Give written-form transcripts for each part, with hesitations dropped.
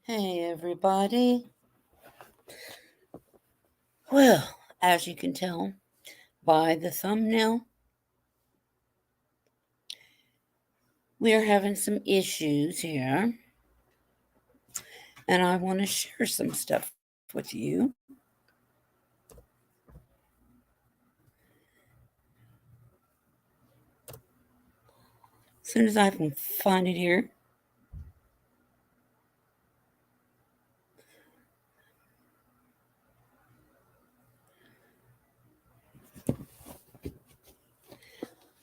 Hey everybody. Well, as you can tell by the thumbnail, we are having some issues here, and I want to share some stuff with you. As soon as I can find it here.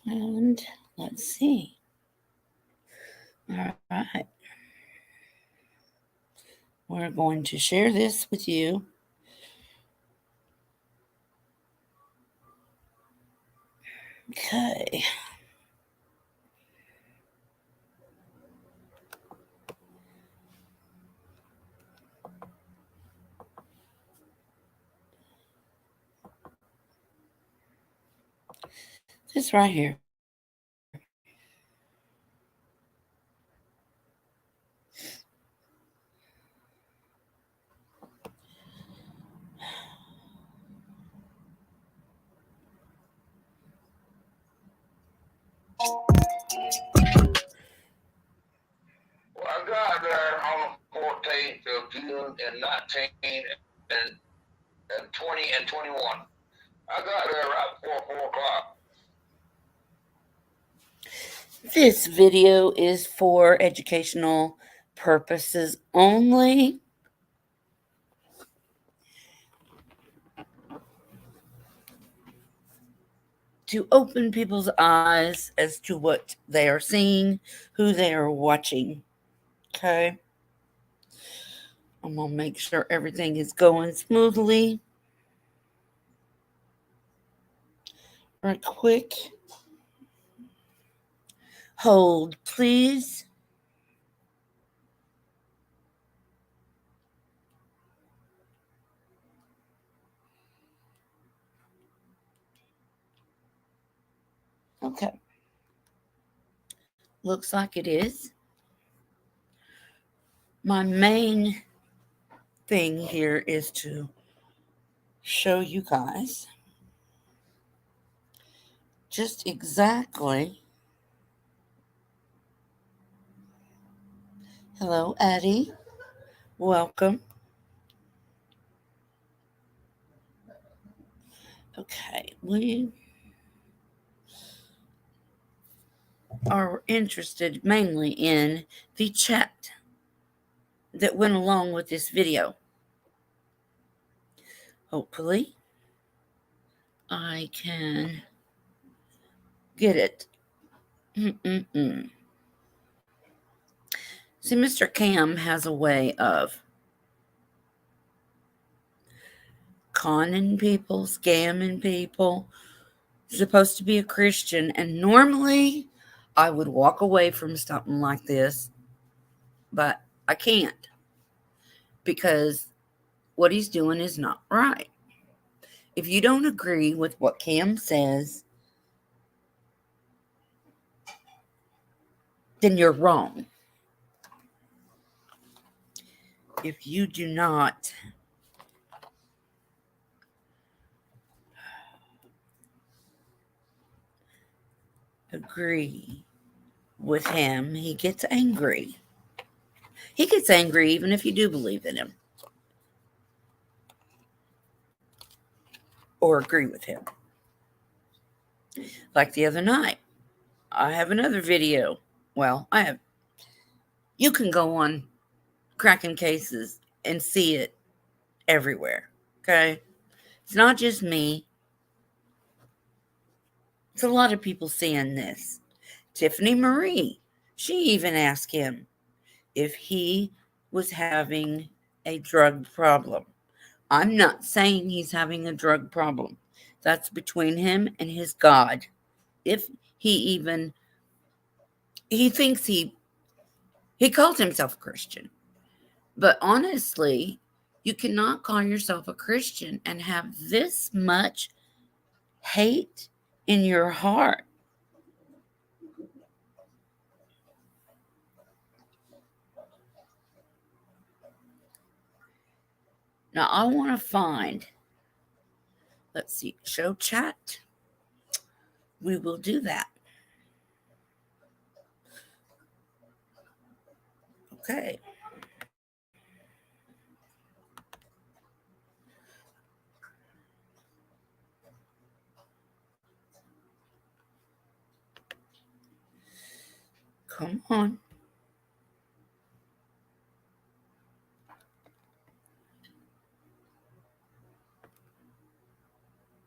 And let's see. All right. We're going to share this with you. Okay. This right here. Well, I got there on the 14th of June in 19 and 20 and 21. I got there right before 4 o'clock. This video is for educational purposes only. To open people's eyes as to what they are seeing, who they are watching. Okay. I'm going to make sure everything is going smoothly. Right quick. Hold, please. Okay. Looks like it is. My main thing here is to show you guys just exactly. Hello, Addie. Welcome. Okay, we are interested mainly in the chat that went along with this video. Hopefully, I can get it. See, Mr. Cam has a way of conning people, scamming people. He's supposed to be a Christian, and normally I would walk away from something like this, but I can't because what he's doing is not right. If you don't agree with what Cam says, then you're wrong. If you do not agree with him, he gets angry. He gets angry even if you do believe in him or agree with him. Like the other night, I have another video. Well, I have. You can go on cracking cases and see it everywhere. Okay? It's not just me. It's a lot of people seeing this. Tiffany Marie, she even asked him if he was having a drug problem. I'm not saying he's having a drug problem. That's between him and his God. If he thinks he calls himself a Christian. But honestly, you cannot call yourself a Christian and have this much hate in your heart. Now I want to find, let's see, show chat. We will do that. Okay. Come on.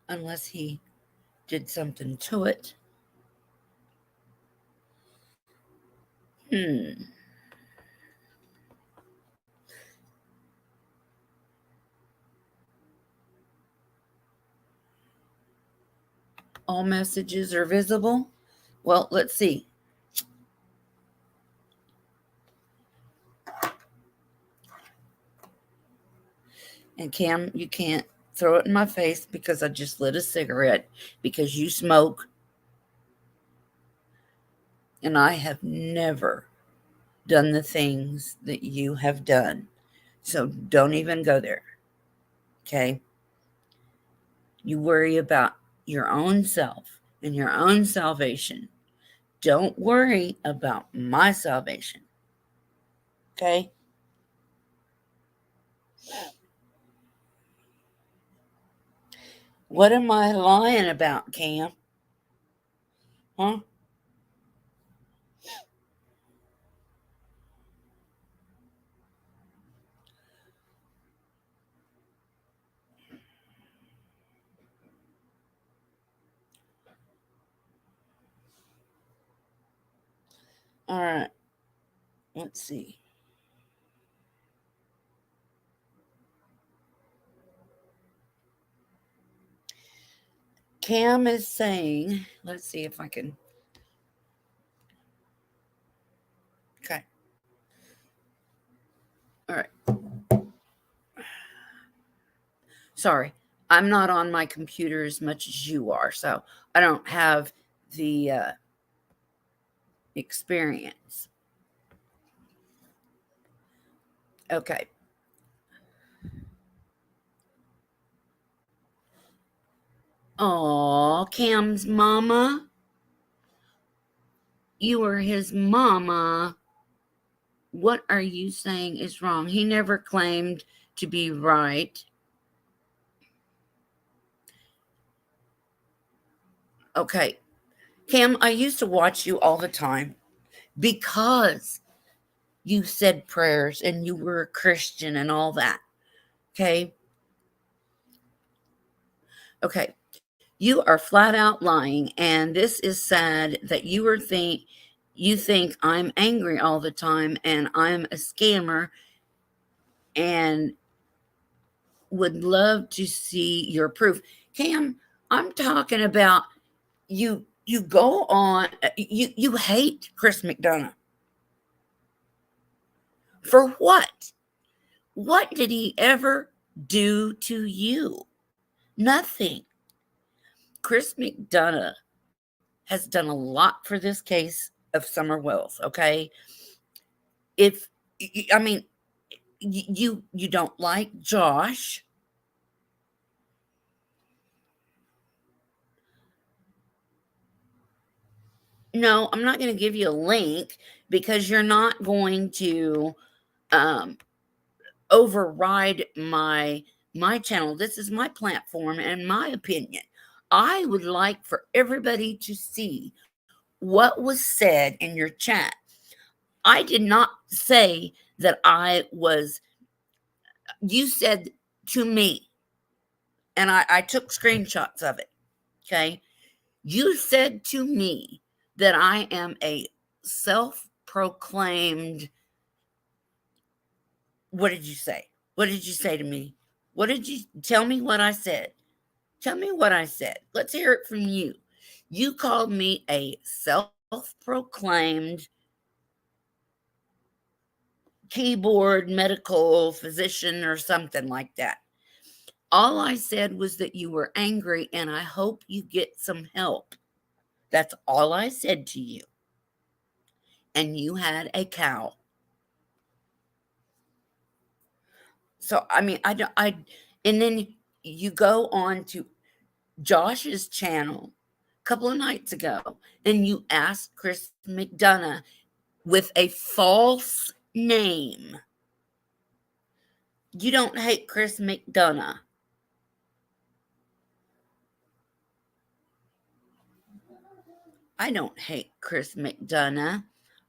Unless he did something to it. Hmm. All messages are visible. Well, let's see. And Cam, you can't throw it in my face because I just lit a cigarette because you smoke. And I have never done the things that you have done. So don't even go there. Okay? You worry about your own self and your own salvation. Don't worry about my salvation. Okay? What am I lying about, Cam? Huh? All right. Let's see. Cam is saying, let's see if I can. Okay. All right. Sorry. I'm not on my computer as much as you are, so I don't have the experience. Okay. Oh, Cam's mama. You are his mama. What are you saying is wrong? He never claimed to be right. Okay. Cam, I used to watch you all the time because you said prayers and you were a Christian and all that. Okay. Okay. You are flat out lying. And this is sad that you think I'm angry all the time and I'm a scammer and would love to see your proof. Cam, I'm talking about you go on you hate Chris McDonough. For what? What did he ever do to you? Nothing. Chris McDonough has done a lot for this case of Summer Wells, okay? If I mean you don't like Josh. No, I'm not going to give you a link because you're not going to um, override my channel. This is my platform and my opinion. I would like for everybody to see what was said in your chat. I did not say that you said to me, and I took screenshots of it. Okay. You said to me that I am a self proclaimed, what did you say? What did you say to me? What did you tell me what I said? Tell me what I said. Let's hear it from you. You called me a self proclaimed keyboard medical physician or something like that. All I said was that you were angry and I hope you get some help. That's all I said to you. And you had a cow. So I mean, I don't. And then you go on to Josh's channel a couple of nights ago, and you ask Chris McDonough with a false name. You don't hate Chris McDonough. I don't hate Chris McDonough.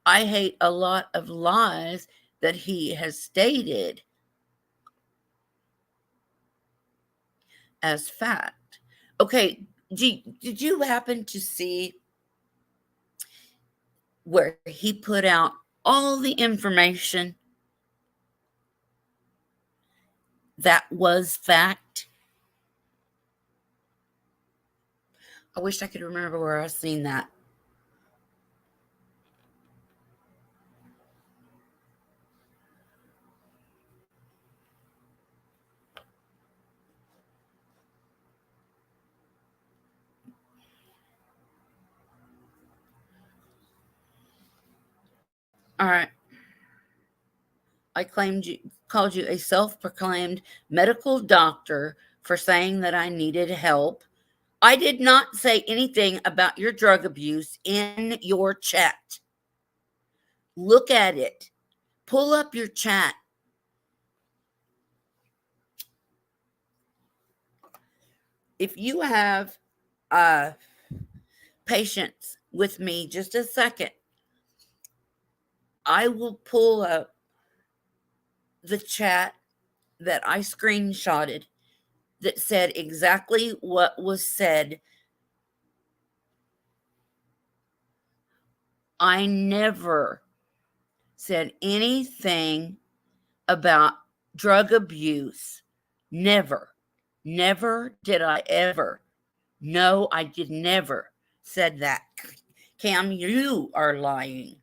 I hate a lot of lies that he has stated as fact. Okay, did you happen to see where he put out all the information that was fact? I wish I could remember where I seen that. All right. I called you a self-proclaimed medical doctor for saying that I needed help. I did not say anything about your drug abuse in your chat. Look at it. Pull up your chat. If you have uh, patience with me just a second, I will pull up the chat that I screenshotted that said exactly what was said. I never said anything about drug abuse. Never. Never did I ever. No, I did never said that. Cam, you are lying.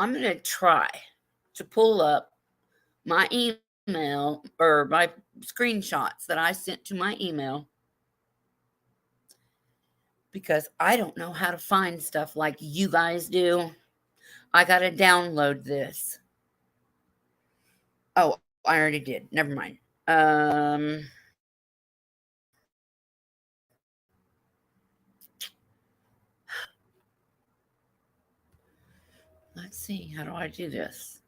I'm going to try to pull up my email or my screenshots that I sent to my email because I don't know how to find stuff like you guys do. I got to download this. Oh, I already did. Never mind. Let's see. How do I do this?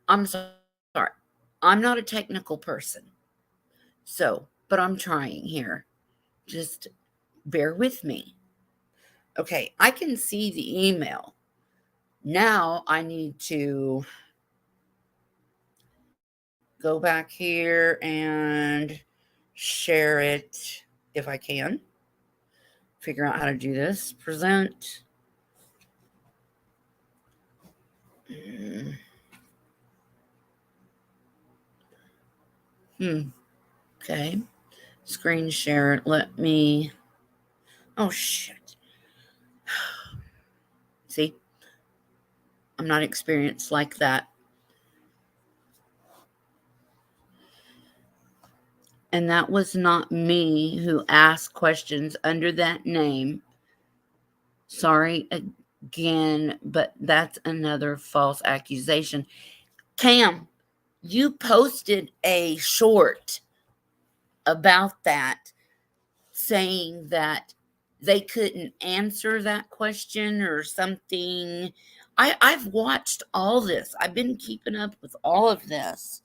I'm sorry. I'm not a technical person. So, but I'm trying here. Just bear with me. Okay, I can see the email. Now I need to go back here and share it if I can. Figure out how to do this. Present. Mm, Okay. Screen share. Let me. Oh, shit. See? I'm not experienced like that. And that was not me who asked questions under that name. Sorry again, but that's another false accusation. Cam, you posted a short about that saying that they couldn't answer that question or something. I've watched all this. I've been keeping up with all of this.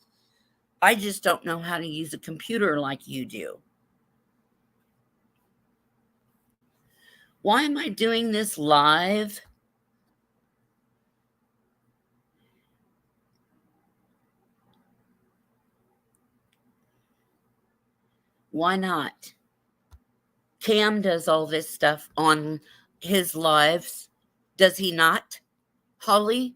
I just don't know how to use a computer like you do. Why am I doing this live? Why not? Cam does all this stuff on his lives. Does he not? Holly?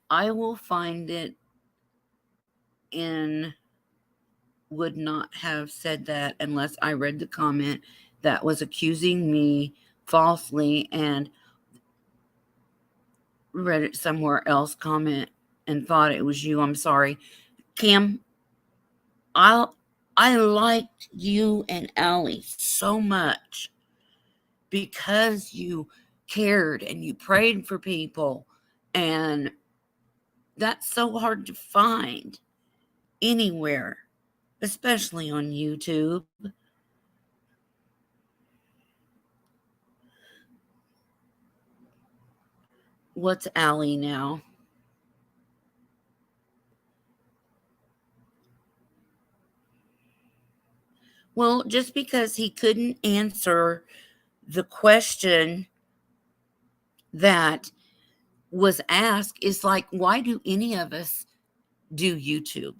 I will find it in would not have said that unless I read the comment that was accusing me falsely and read it somewhere else, comment, and thought it was you. I'm sorry. Cam, I I liked you and Allie so much because you cared and you prayed for people, and that's so hard to find anywhere, especially on YouTube. What's Allie now? Well, just because he couldn't answer the question that was asked is like, why do any of us do YouTube?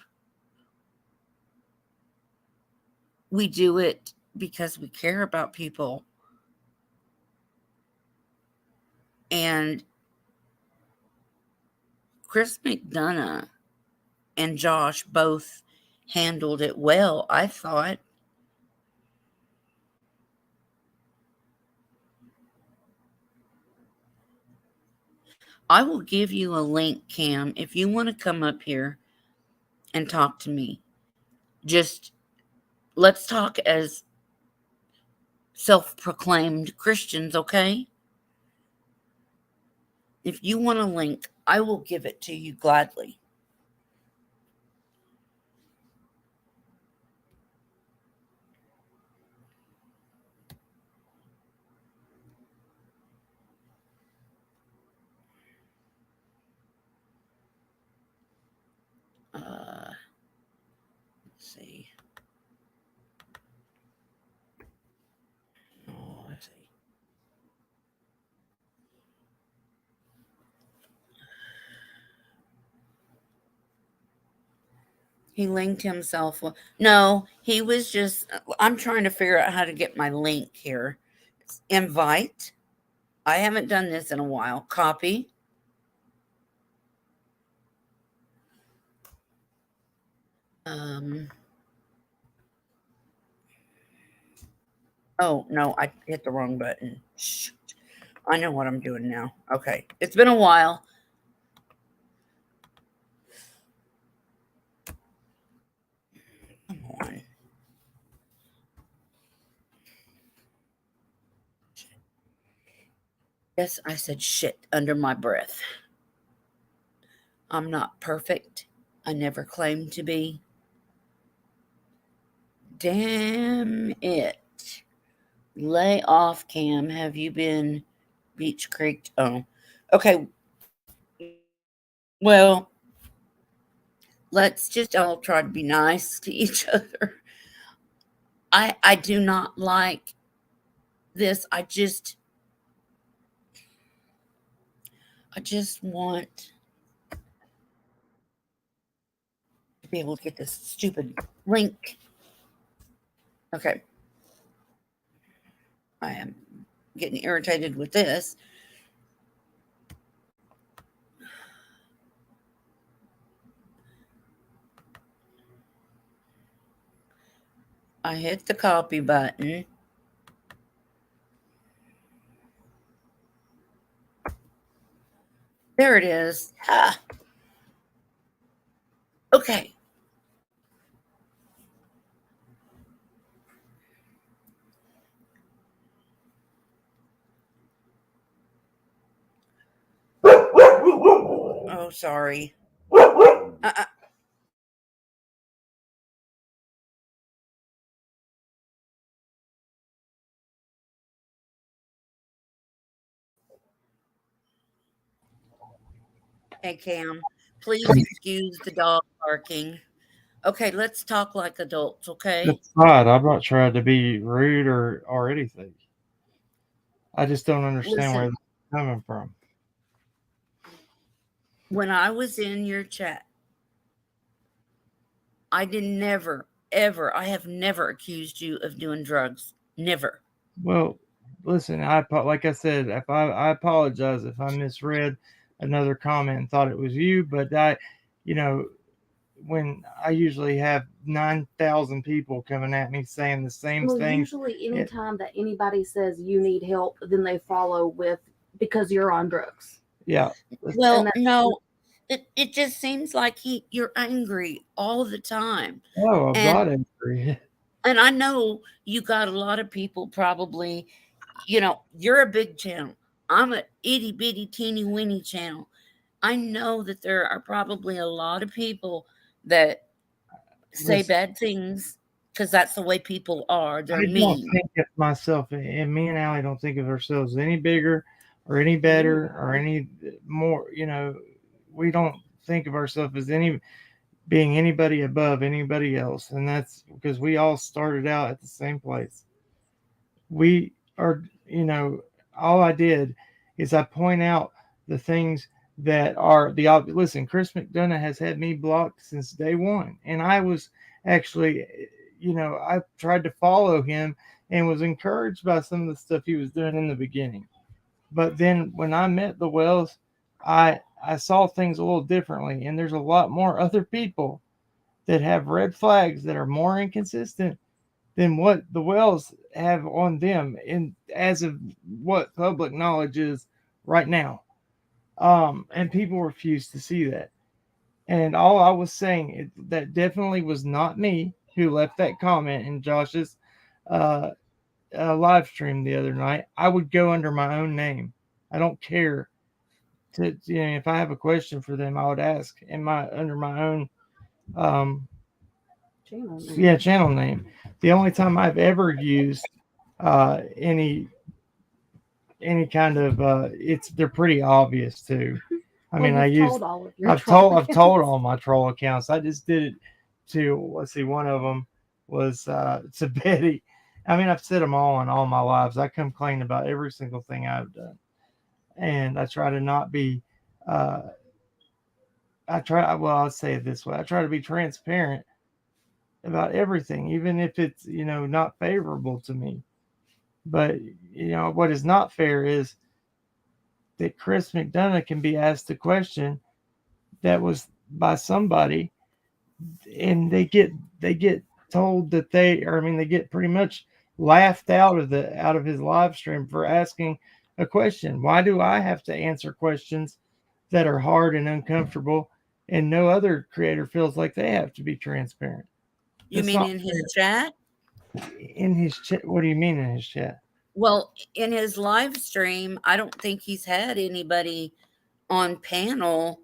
We do it because we care about people. And Chris McDonough and Josh both handled it well, I thought. I will give you a link, Cam, if you want to come up here and talk to me. Just let's talk as self proclaimed Christians, okay? If you want a link, I will give it to you gladly. Let's see. Oh, let's see. He linked himself. No, he was just. I'm trying to figure out how to get my link here. Invite. I haven't done this in a while. Copy. Um. Oh no, I hit the wrong button. Shoot. I know what I'm doing now. Okay, it's been a while. Come on. Yes, I said shit under my breath. I'm not perfect. I never claimed to be. Damn it. Lay off, Cam. Have you been Beach Creek? Oh, okay. Well, let's just all try to be nice to each other. I do not like this. I just want to be able to get this stupid link. Okay. I am getting irritated with this. I hit the copy button. There it is. Ah, okay. Oh, sorry. Uh-uh. Hey, Cam, please excuse the dog barking. Okay, let's talk like adults, okay? That's fine. I'm not trying to be rude or anything. I just don't understand where Listen, this is coming from. when I was in your chat, I did never, ever, I have never accused you of doing drugs. Never. Well, listen, like I said, if I apologize if I misread another comment and thought it was you, but you know, when I usually have 9,000 people coming at me saying the same Well, thing. usually anytime that anybody says you need help, then they follow with because you're on drugs. Yeah. And Well, that's no, it just seems like you're angry all the time. Oh, a And lot angry. and I know you got a lot of people probably, you're a big channel. I'm a itty bitty teeny weeny channel. I know that there are probably a lot of people that say Listen, bad things because that's the way people are. They're I don't mean. think of myself, and me and Allie don't think of ourselves any bigger or any me better or either. any more. We don't think of ourselves as any being anybody above anybody else, and that's because we all started out at the same place. We are, all I did is I point out the things that are the obvious. Listen, Chris McDonough has had me blocked since day one, and I was actually, I tried to follow him and was encouraged by some of the stuff he was doing in the beginning. But then when I met the Wells, I saw things a little differently, and there's a lot more other people that have red flags that are more inconsistent than what the Wells have on them, in as of what public knowledge is right now. And people refuse to see that. And all I was saying that definitely was not me who left that comment in Josh's uh, live stream the other night. I would go under my own name. I don't care. If I have a question for them, I would ask in my under my own um, channel yeah, name. channel name. The only time I've ever used any kind of it's they're pretty obvious too. I Well, mean, you've told all of your I've troll told accounts. all my troll accounts. I just did it to let's see, one of them was to Betty. I mean, I've said them all in all my lives. I come clean about every single thing I've done, and I try to not be. Uh, I try. Well, I'll say it this way: I try to be transparent about everything, even if it's not favorable to me. But what is not fair is that Chris McDonough can be asked a question that was by somebody, and they get told that I mean, they get pretty much laughed out of his live stream for asking a question. Why do I have to answer questions that are hard and uncomfortable, and no other creator feels like they have to be transparent? You That's mean not in his chat? in his chat. What do you mean in his chat? Well, in his live stream, I don't think he's had anybody on panel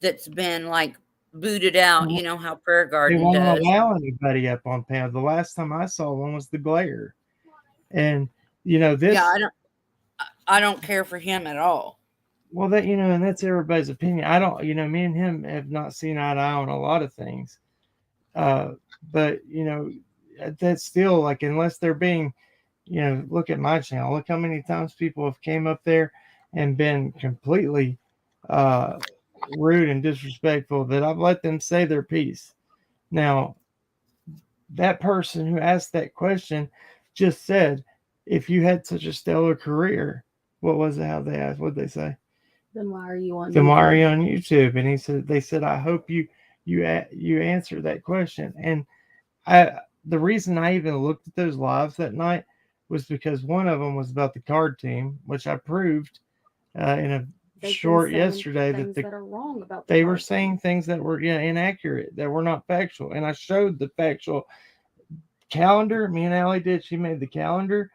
that's been like booted out. You know how Prayer They Garden won't does. allow anybody up on panel. The last time I saw one was the Glare, and Yeah, this. I don't care for him at all. Well, that and that's everybody's opinion. I don't, me and him have not seen eye to eye on a lot of things. Uh, but that's still like unless they're being, look at my channel. Look how many times people have came up there and been completely uh, rude and disrespectful that I've let them say their piece. Now, that person who asked that question just said, if you had such a stellar career, what was it? How they asked? What did they say? Then why are you on Then why are YouTube? you on YouTube? And they said, I hope you answer that question. And the reason I even looked at those lives that night was because one of them was about the card team, which I proved in a They've been short saying yesterday things that are wrong about the they were card saying team. things that were inaccurate, that were not factual, and I showed the factual calendar. Me and Allie did. She made the calendar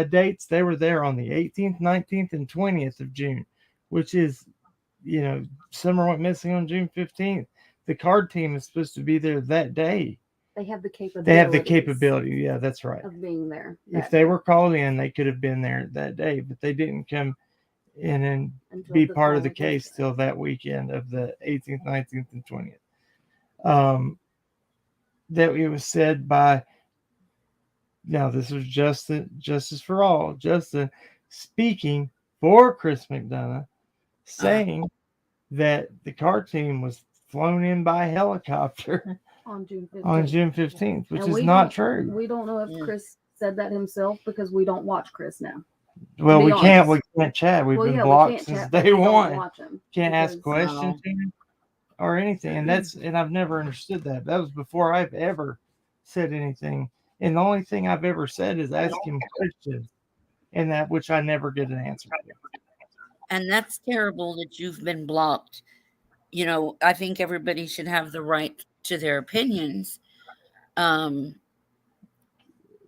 dates. They were there on the 18th, 19th, and 20th of June, which is, summer went missing on June 15th. The card team is supposed to be there that day. They have the They have the capabilities capability. Yeah, that's right. of being there. If That they day were called in, they could have been there that day, but they didn't come in and until be the part of the following case Thursday. till that weekend of the 18th, 19th, and 20th. Um, that it was said by Now, this was Justice for All. Justin speaking for Chris McDonough, Uh, saying that the car team was flown in by helicopter On June on 15th. June 15th, which And is not true. we don't know if mm. Chris said that himself because we don't watch Chris now. To Well, be honest. we can't chat. We've Well, been yeah, we blocked can't since chat, but day we don't one. watch him Can't ask because questions Oh, to him. or anything. And I've never understood that. That was before I've ever said anything. And the only thing I've ever said is ask him questions, and that which I never get an answer to. And that's terrible that you've been blocked. You know, I think everybody should have the right to their opinions. Um,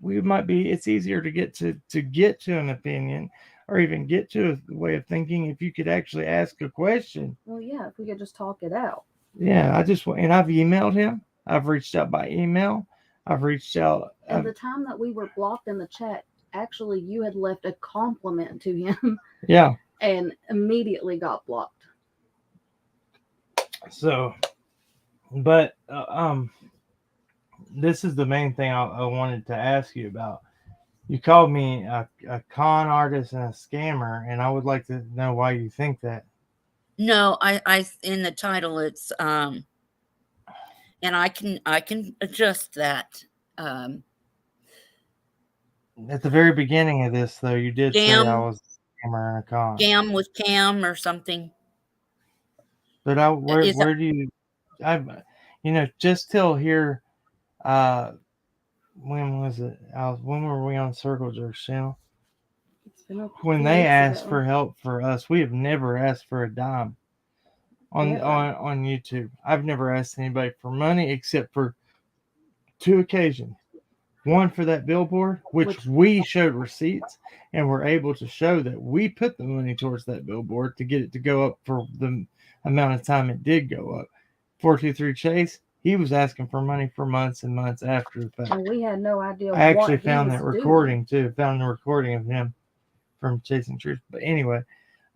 We might be. It's easier to get to an opinion, or even get to a way of thinking if you could actually ask a question. Well, yeah, if we could just talk it out. Yeah, and I've emailed him. I've reached out by email. I've reached out. And the time that we were blocked in the chat, actually, you had left a compliment to him Yeah. and immediately got blocked. So, but this is the main thing I wanted to ask you about. You called me a con artist and a scammer, and I would like to know why you think that. no, I in the title it's and I can adjust that. Um, At the very beginning of this, though, you did say I Scam, was a scammer and a con. scam with Cam or something. But Is that where do you, just till here, uh, when was it? When were we on Circle Jerk channel? It's been a When few they weeks asked ago. for help for us, we have never asked for a dime on Never. on YouTube. I've never asked anybody for money except for two occasions. One for that billboard, which we showed receipts and were able to show that we put the money towards that billboard to get it to go up for the amount of time it did go up. 423 Chase, he was asking for money for months and months after the fact. And we had no idea I actually what he found was that doing. recording too. Found the recording of him from Chasing Truth. But anyway,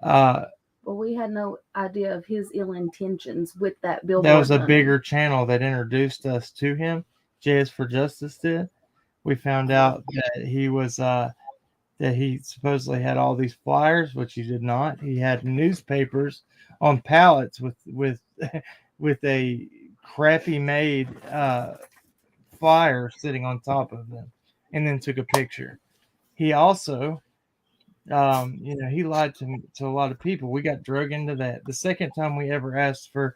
But we had no idea of his ill intentions with that billboard. that was a money. bigger channel that introduced us to him. JS for Justice did. We found out that he was that he supposedly had all these flyers, which he did not. He had newspapers on pallets with with a crappy made flyer sitting on top of them, and then took a picture. He also, he lied to a lot of people. We got drug into that. The second time we ever asked for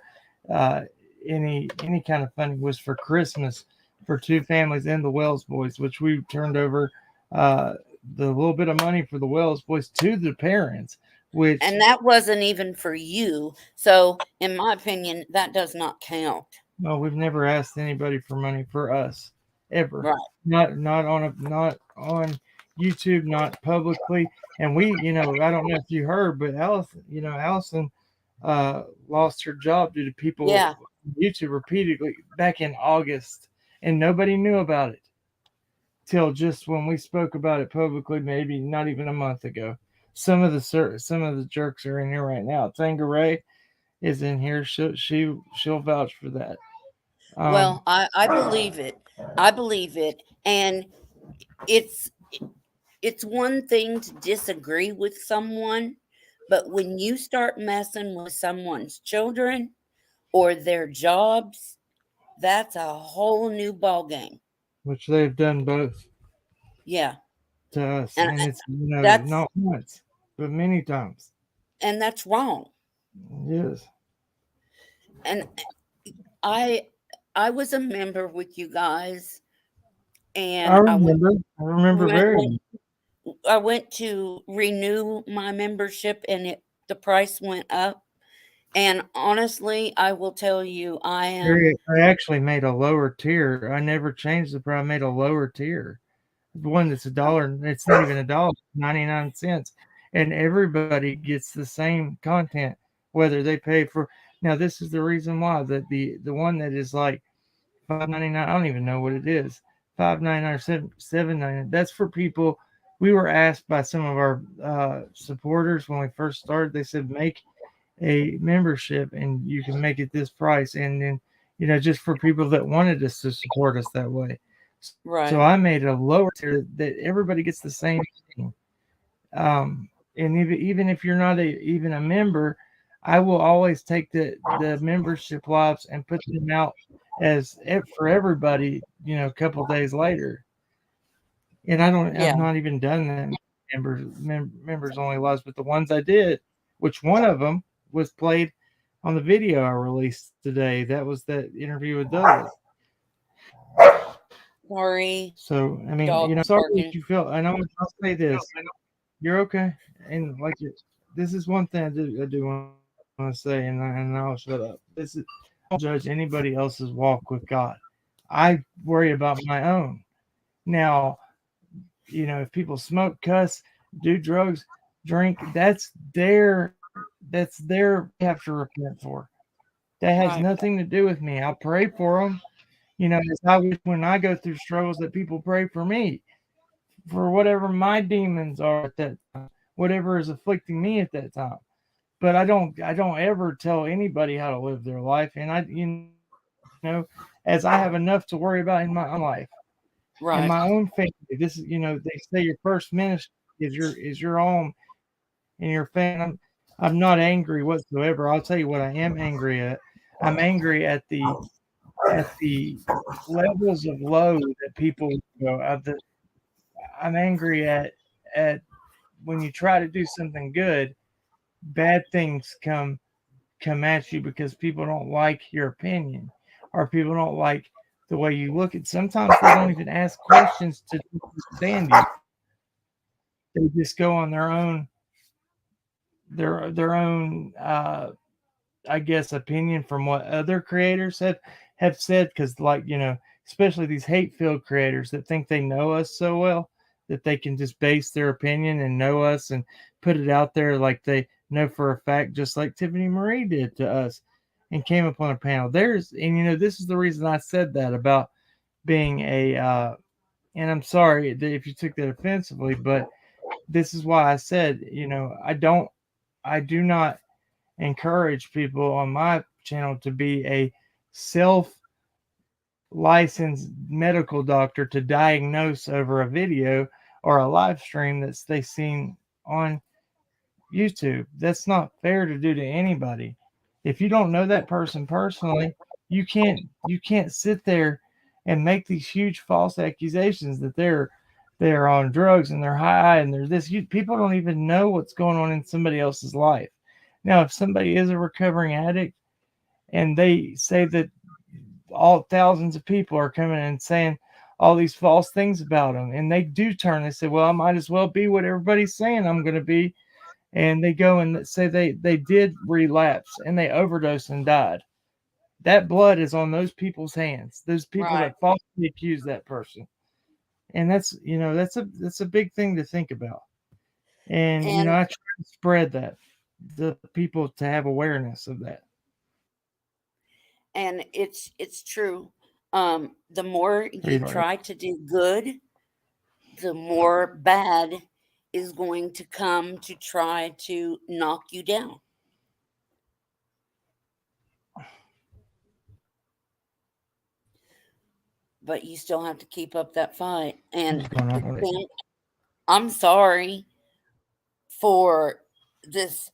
uh, any kind of funding was for Christmas for two families and the Wells boys, which we turned over the little bit of money for the Wells boys to the parents. Which, and that wasn't even for you. So, in my opinion, that does not count. no, we've never asked anybody for money for us ever. Right. Not on YouTube, not publicly. And we, I don't know if you heard, but Allison lost her job due to people Yeah. on YouTube repeatedly back in August, and nobody knew about it till just when we spoke about it publicly, maybe not even a month ago. Some of the jerks are in here right now. Tangeray is in here. She'll vouch for that. Well, I believe it. I believe it. And it's it's one thing to disagree with someone, but when you start messing with someone's children or their jobs, that's a whole new ball game. which they've done both Yeah. to us, And and it's that's not once, but many times. that's wrong. Yes, And I I was a member with you guys, I and remember. I remember went, very. went I went to renew my membership, and the price went up. And honestly, I will tell you, I am I actually made a lower tier. I never changed the price. I made a lower tier. The one that's $1. It's not even $1. 99 cents, and everybody gets the same content, whether they pay for. Now, this is the reason why that the one that is like $5.99. I don't even know what it is. $5.99 or $7.99. That's for people. We were asked by some of our supporters when we first started. They said make a membership and you can make it this price, and then just for people that wanted us to support us that way. So right. I made a lower tier that everybody gets the same thing. And even if you're not even a member, I will always take the membership lives and put them out for everybody. A couple days later, and I've Yeah. not even done that members only lives, but the ones I did, which one of them was played on the video I released today. That was that interview with Douglas. Sorry, So I mean, dog's sorry that barking. you feel. And I'll say this: you're okay. And like, this is one thing I do want to say, and I'll shut up. I don't judge anybody else's walk with God. I worry about my own. Now, if people smoke, cuss, do drugs, drink, that's their they have to repent for. That has Right, nothing to do with me. I'll pray for them. As I wish when I go through struggles that people pray for me for whatever my demons are at that time, whatever is afflicting me at that time. But I don't ever tell anybody how to live their life, and as I have enough to worry about in my own life and my right. own family. This is, they say your first ministry is your home and your family. I'm not angry whatsoever. I'll tell you what I am angry at. I'm angry at the levels of low that people go. I'm angry at when you try to do something good, bad things come at you because people don't like your opinion or people don't like the way you look at. Sometimes they don't even ask questions to understand you. They just go on their own I guess opinion from what other creators have said, because like, especially these hate filled creators that think they know us so well that they can just base their opinion and know us and put it out there like they know for a fact, just like Tiffany Marie did to us and came up on a panel. This is the reason I said that about being and I'm sorry that if you took that offensively, but this is why I said, I do not encourage people on my channel to be a self licensed medical doctor to diagnose over a video or a live stream that's they seen on YouTube. That's not fair to do to anybody. If you don't know that person personally, you can't sit there and make these huge false accusations that they're on drugs and they're high and they're this. People don't even know what's going on in somebody else's life. Now, if somebody is a recovering addict and they say that all thousands of people are coming and saying all these false things about them, and they do turn, they say, "Well, I might as well be what everybody's saying I'm going to be," and they go and say they did relapse and they overdosed and died. That blood is on those people's hands. Those people Right. that falsely accuse that person, and that's a big thing to think about. And And I try to spread that the people to have awareness of that. it's true. The more you Read it. try to do good, the more bad is going to come to try to knock you down. But you still have to keep up that fight. And What's going on? Sam, I'm sorry for this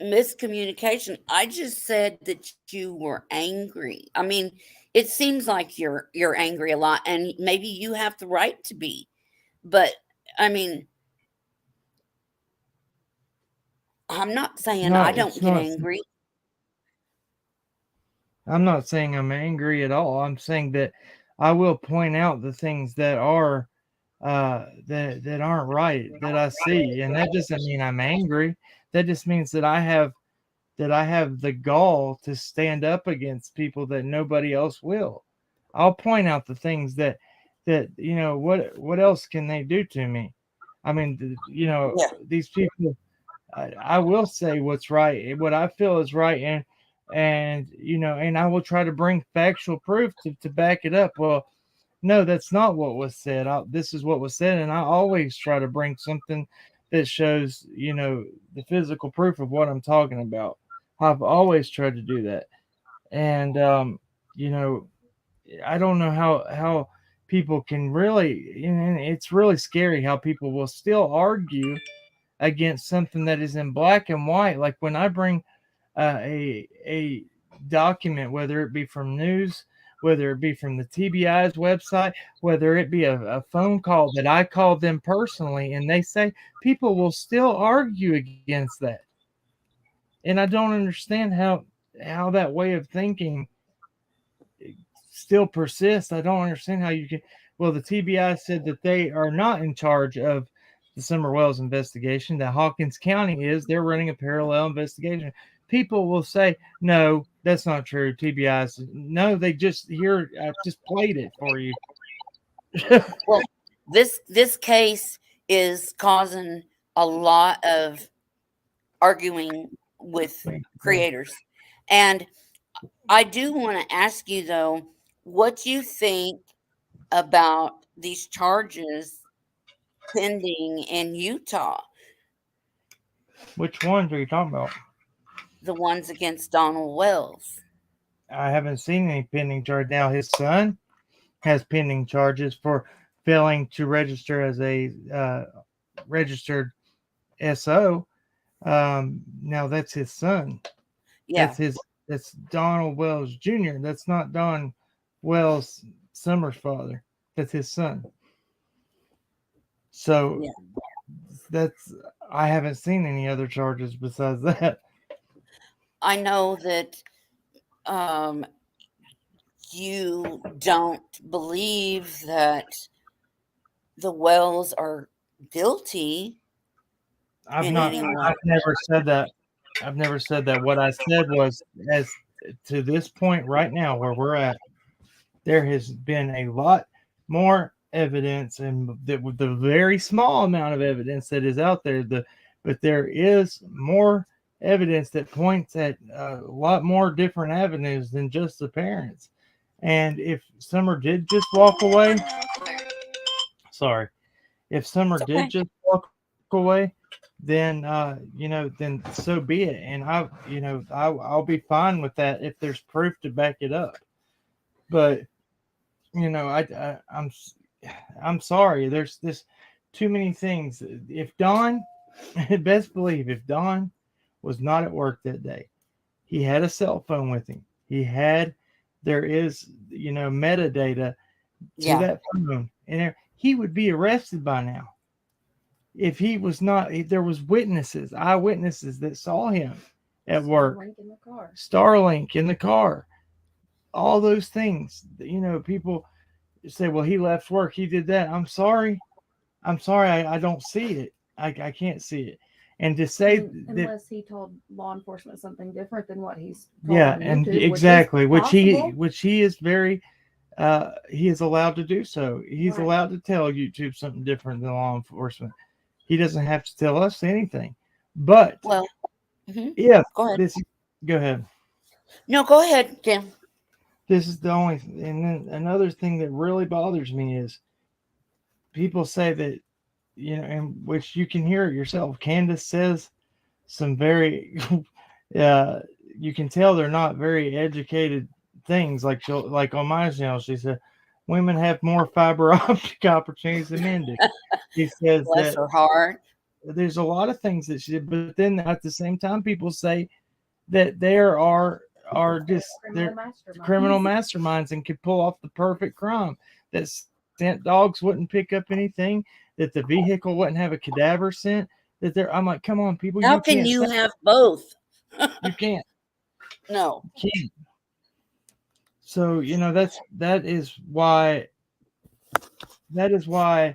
miscommunication. I just said that you were angry. I mean, it seems like you're angry a lot, and maybe you have the right to be. But I mean, I'm not It's saying I not. don't It's get not. angry. I'm not saying I'm angry at all. I'm saying that I will point out the things that are that aren't right that I see, and that doesn't mean I'm angry. That just means that I have the gall to stand up against people that nobody else will. I'll point out the things that what else can they do to me? I mean, Yeah. these people. I will say what's right, what I feel is right, and I will try to bring factual proof to back it up. Well, no, that's not what was said. This is what was said, and I always try to bring something that shows the physical proof of what I'm talking about. I've always tried to do that, and you know, I don't know how people can really, and it's really scary how people will still argue against something that is in black and white. Like when I bring a document, whether it be from news, whether it be from the TBI's website, whether it be a phone call that I called them personally, and they say people will still argue against that. And I don't understand how that way of thinking still persists. I don't understand how you can. Well, the TBI said that they are not in charge of the Summer Wells investigation. That Hawkins County is. They're running a parallel investigation. People will say, "No, that's not true." TBI's no. They just here. I just played it for you. Well, this case is causing a lot of arguing with creators. And I do want to ask you though, what you think about these charges pending in Utah, Which ones are you talking about? the ones against Donald Wells. I haven't seen any pending charge. Now his son has pending charges for failing to register as a registered SO. Now that's his son. Yeah, That's his. That's Donald Wells Jr. That's not Don Wells Summers' father. That's his son. So yeah. that's. I haven't seen any other charges besides that. I know that um, you don't believe that the Wells are guilty I've in not. any way. I've never said that. I've never said that. What I said was, as to this point right now where we're at, there has been a lot more evidence, and with the very small amount of evidence that is out there, but there is more evidence that points at a lot more different avenues than just the parents. And if Summer did just walk away, sorry, if Summer It's did okay. just walk away, then then so be it. And I'll be fine with that if there's proof to back it up. But I'm sorry. There's this too many things. If Don, best believe, if Don was not at work that day, he had a cell phone with him. There is metadata to Yeah. that phone, and he would be arrested by now. If he was not, if there was eyewitnesses that saw him at work, Starlink in the car. Starlink in the car, all those things. People say, well, he left work, he did that. I'm sorry, I don't see it. I can't see it. And to say that, Unless he told law enforcement something different than what he's told yeah, on and YouTube, exactly, which is which he is very, he is allowed to do so. He's Right. allowed to tell YouTube something different than law enforcement. He doesn't have to tell us anything. But Well, if go ahead. go ahead. No, go ahead, Kim. This is the only, and then another thing that really bothers me is people say that, and which you can hear it yourself. Candace says some very, you can tell they're not very educated things. Like on my channel, she said, women have more fiber optic opportunities than men do. She says Bless that her heart. there's a lot of things that she did, but then at the same time, people say that there are just they're criminal masterminds and could pull off the perfect crime. That scent dogs wouldn't pick up anything. That the vehicle wouldn't have a cadaver scent. I'm like, come on, people, How you can can't. you have both? You can't. No. You can't. So that is why that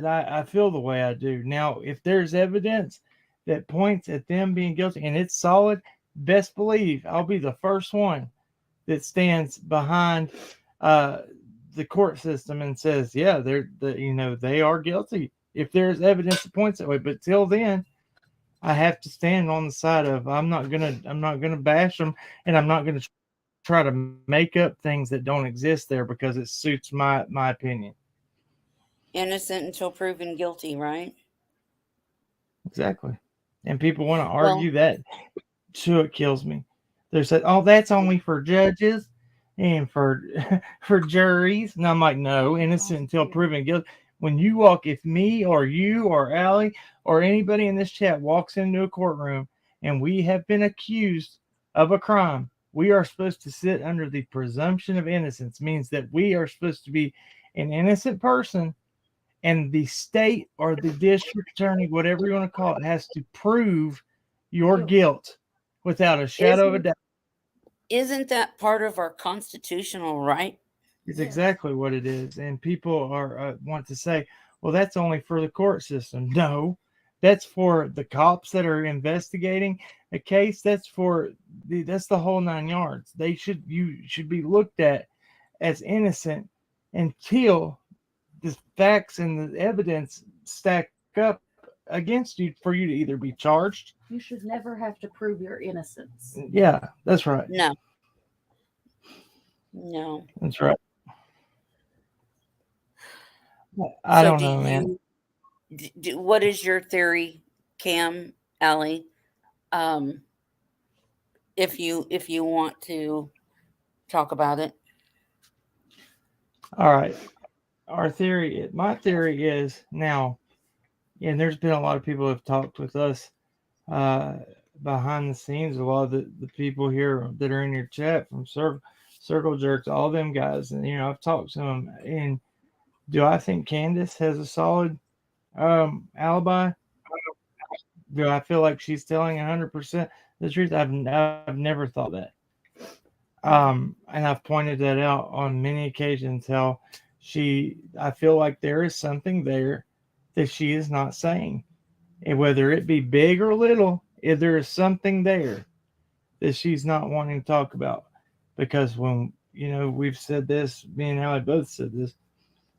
I feel the way I do. Now, if there's evidence that points at them being guilty and it's solid, best believe I'll be the first one that stands behind the court system and says, yeah, they are guilty. If there's evidence that points that way, but till then, I have to stand on the side of I'm not gonna bash them, and I'm not gonna try to make up things that don't exist there because it suits my opinion. Innocent until proven guilty, right? Exactly. And people want to Well, argue that, so it kills me. They say, "Oh, that's only for judges and for for juries," and I'm like, "No, innocent until proven guilty." When you walk, if me or you or Allie or anybody in this chat walks into a courtroom and we have been accused of a crime, we are supposed to sit under the presumption of innocence. Means that we are supposed to be an innocent person, and the state or the district attorney, whatever you want to call it, has to prove your guilt without a shadow of a Isn't doubt. isn't that part of our constitutional right? It's Yes. exactly what it is. And people are want to say, well, that's only for the court system. No, that's for the cops that are investigating a case. That's the whole 9 yards. You should be looked at as innocent until the facts and the evidence stack up against you for you to either be charged. You should never have to prove your innocence. Yeah, that's right. No, no. That's right. I So don't do know, man. you what is your theory, Cam, Allie? Um, if you want to talk about it. All right. My theory is now, and there's been a lot of people who have talked with us uh, behind the scenes. A lot of the people here that are in your chat from Circle Jerks, all them guys, and I've talked to them. And do I think Candace has a solid alibi? Do I feel like she's telling 100% the truth? I've never thought that. And I've pointed that out on many occasions how I feel like there is something there that she is not saying. And whether it be big or little, if there is something there that she's not wanting to talk about. Because when, we've said this, me and Allie both said this,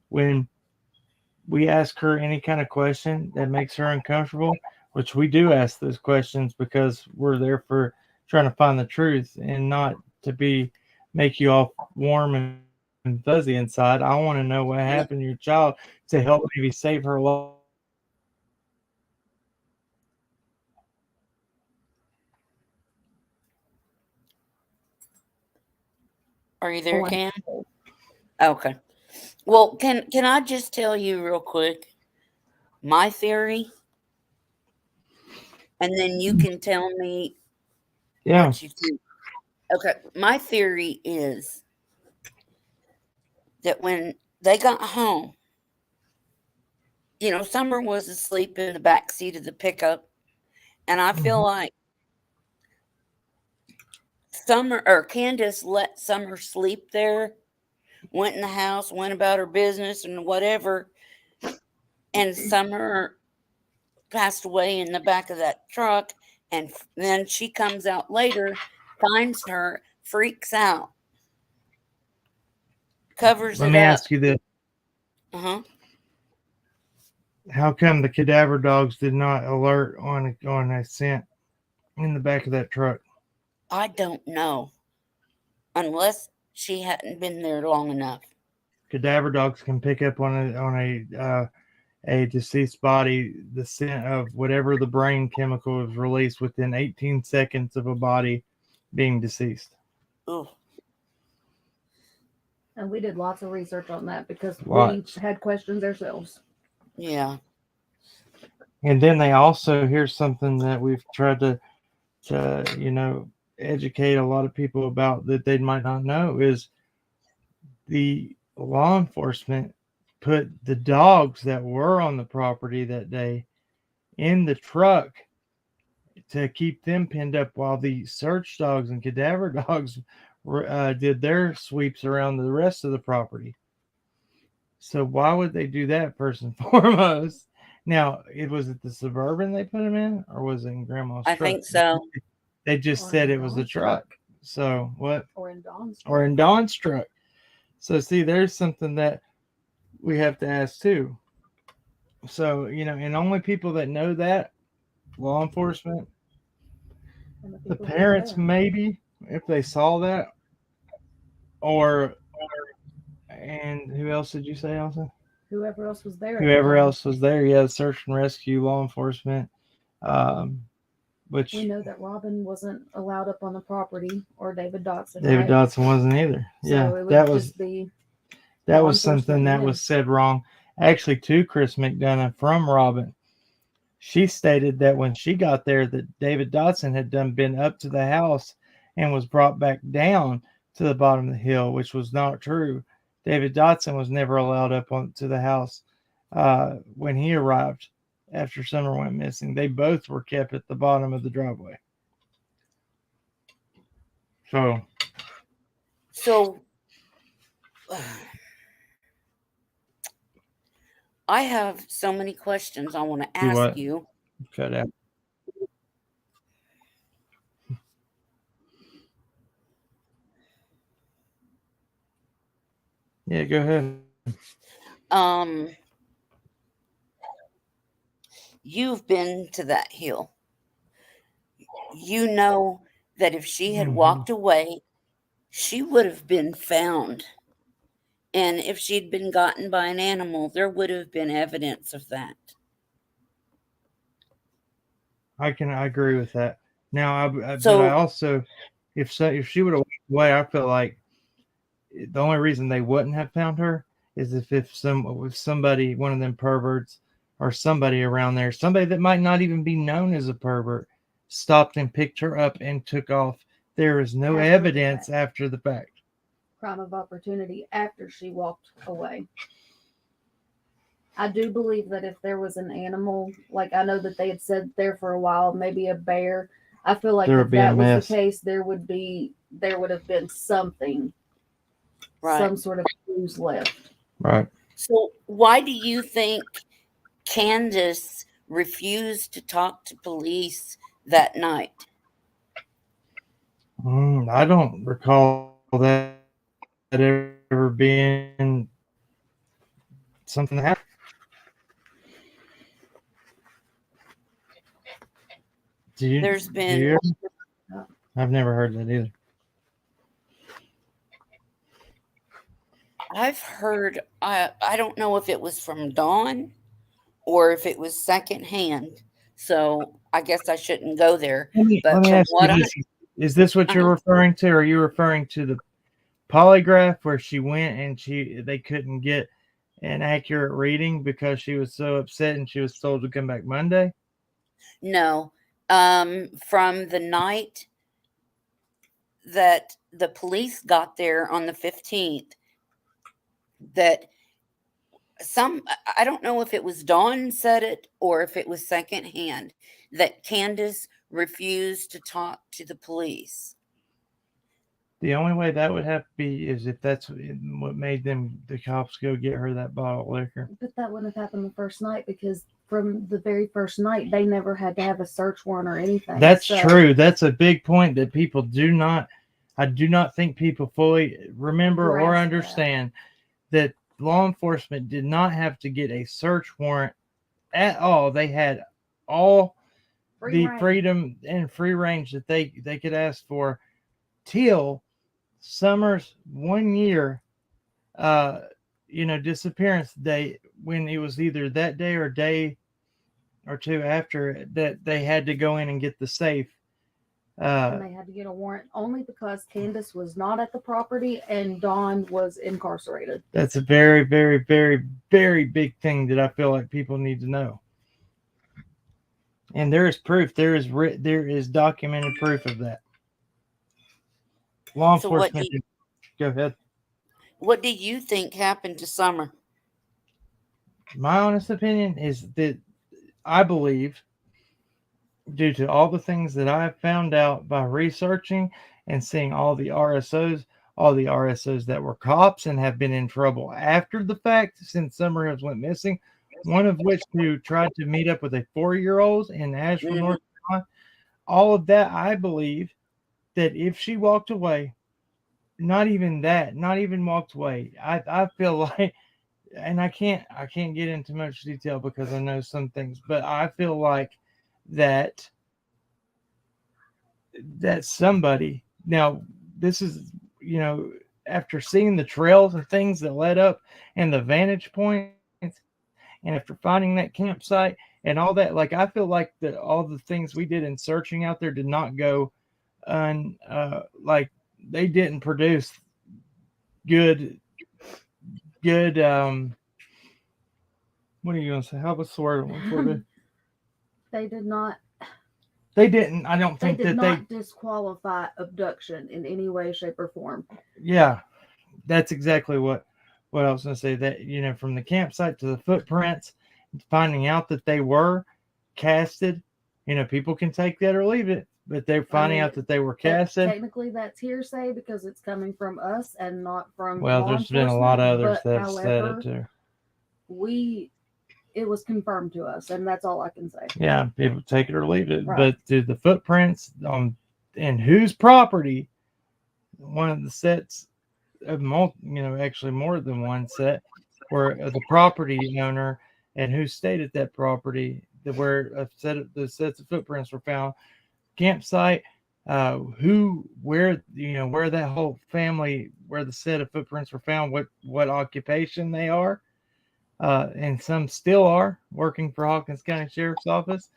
when we ask her any kind of question that makes her uncomfortable, which we do ask those questions because we're there for trying to find the truth and not to make you all warm and fuzzy inside. I want to know what happened to your child to help maybe save her life. Are you there, Cam? Okay. Well, can I just tell you real quick my theory, and then you can tell me Yeah. what you think. Okay, my theory is that when they got home, Summer was asleep in the back seat of the pickup, and I feel like Summer or Candace let Summer sleep there, went in the house, went about her business and whatever, and Summer passed away in the back of that truck, and then she comes out later, finds her, freaks out, covers Let it me up. ask you this. Uh-huh. How come the cadaver dogs did not alert on a scent in the back of that truck? I don't know, unless she hadn't been there long enough. Cadaver dogs can pick up on a deceased body the scent of whatever the brain chemical is released within 18 seconds of a body being deceased. Ooh. And we did lots of research on that because we Lots. had questions ourselves. Yeah. And then they also, here's something that we've tried to educate a lot of people about that they might not know is the law enforcement put the dogs that were on the property that day in the truck to keep them pinned up while the search dogs and cadaver dogs did their sweeps around the rest of the property. So why would they do that first and foremost? Now, was it the Suburban they put them in, or was it in Grandma's I truck? think so. They just said it was the truck. So what? Or in Dawn's truck. Or in Dawn's truck. So see, there's something that we have to ask too. So, and only people that know that, law enforcement, And the people who parents were maybe, if they saw that, and who else did you say, Elsa? whoever else was there. Whoever else was there, yeah, search and rescue, law enforcement, which We know that Robin wasn't allowed up on the property, or David Dotson. David right? Dotson wasn't either. So Yeah, it would that was just be that law was something enforcement that and was said wrong. Actually, to Chris McDonough from Robin, she stated that when she got there, that David Dotson had been up to the house and was brought back down to the bottom of the hill, which was not true. David Dotson was never allowed up to the house when he arrived after Summer went missing. They both were kept at the bottom of the driveway. So I have so many questions I want to Do ask what? you. Cut out. Yeah, go ahead. Um, you've been to that hill. You know that if she had Mm-hmm. walked away, she would have been found. And if she'd been gotten by an animal, there would have been evidence of that. I agree with that. Now, but I So, also, if she would have walked away, I feel like the only reason they wouldn't have found her is if somebody, one of them perverts or somebody around there, somebody that might not even be known as a pervert, stopped and picked her up and took off. There is no After the evidence fact. after the fact. Crime of opportunity after she walked away. I do believe that if there was an animal, like I know that they had said there for a while, maybe a bear. I feel like There if would be a that was mess. the case, there would have been something, right. some sort of clues left. Right. So, why do you think Candace refused to talk to police that night? I don't recall that ever being something that happened. There's Do been, you? I've never heard that either. I've heard, I don't know if it was from Dawn or if it was secondhand. So, I guess I shouldn't go there. Let But me from ask you what this: is this what you're uh referring to? Or are you referring to the polygraph where she went and they couldn't get an accurate reading because she was so upset and she was told to come back Monday? no, from the night that the police got there on the 15th, that I don't know if it was Dawn said it or if it was secondhand, that Candace refused to talk to the police. The only way that would have to be is if that's what made the cops go get her that bottle of liquor. But that wouldn't have happened the first night because from the very first night, they never had to have a search warrant or anything. That's So, true. That's a big point that people do not. I do not think people fully remember or grasp that. understand that law enforcement did not have to get a search warrant at all. They had all Free the reign. freedom and free range that they could ask for till Summer's 1 year disappearance date, when it was either that day or day or two after that they had to go in and get the safe. And they had to get a warrant only because Candace was not at the property and Dawn was incarcerated. That's a very, very, very, very big thing that I feel like people need to know. And there is proof. There is documented proof of that. Law So what enforcement. Go ahead. what do you think happened to Summer? My honest opinion is that I believe, due to all the things that I've found out by researching and seeing all the RSOs that were cops and have been in trouble after the fact since Summer has went missing, one of which who tried to meet up with a 4-year-old in Asheville, North Carolina. All of that, I believe that if she walked away, not even walked away, I feel like, and I can't get into much detail because I know some things, but I feel like that somebody, now this is, after seeing the trails and things that led up and the vantage points, and after finding that campsite and all that, like I feel like that all the things we did in searching out there did not go like they didn't produce good what are you gonna say? How was the word? They did not. They didn't. I don't They think did that not disqualify abduction in any way, shape, or form. Yeah, that's exactly what I was going to say. That from the campsite to the footprints finding out that they were casted. People can take that or leave it, but they're finding out that they were casted. Technically, that's hearsay because it's coming from us and not from Well, law there's been a lot of others that have said it too. It was confirmed to us, and that's all I can say. Yeah, people take it or leave it. Right. But do the footprints on in whose property? One of the sets of actually more than one set, where the property owner and who stayed at that property, where the sets of footprints were found, campsite, where that whole family, where the set of footprints were found, what occupation they are. And some still are working for Hawkins County Sheriff's Office.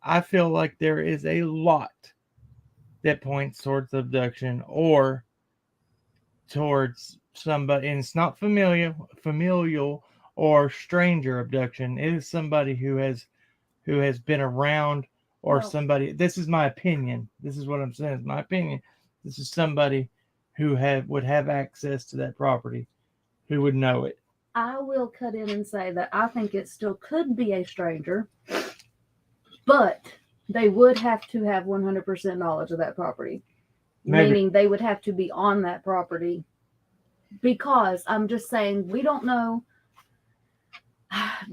I feel like there is a lot that points towards abduction or towards somebody, and it's not familial or stranger abduction. It is somebody who has been around, or somebody. This is my opinion. This is what I'm saying. It's my opinion. This is somebody who would have access to that property, who would know it. I will cut in and say that I think it still could be a stranger, but they would have to have 100% knowledge of that property. Maybe. Meaning they would have to be on that property, because I'm just saying, we don't know.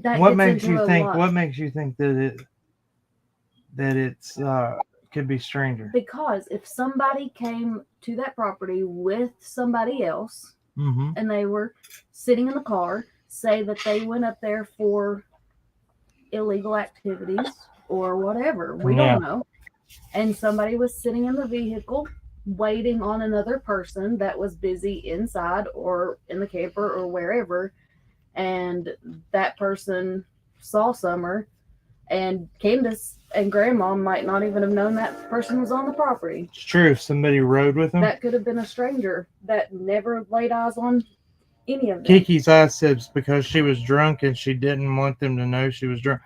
What makes you think that it's could be stranger? Because if somebody came to that property with somebody else, mm-hmm. and they were sitting in the car, say that they went up there for illegal activities or whatever, we don't know, and somebody was sitting in the vehicle waiting on another person that was busy inside or in the camper or wherever, and that person saw Summer and came to, and Grandma might not even have known that person was on the property. It's true. If somebody rode with them, that could have been a stranger that never laid eyes on any of them. Kiki's eyes said because she was drunk and she didn't want them to know she was drunk.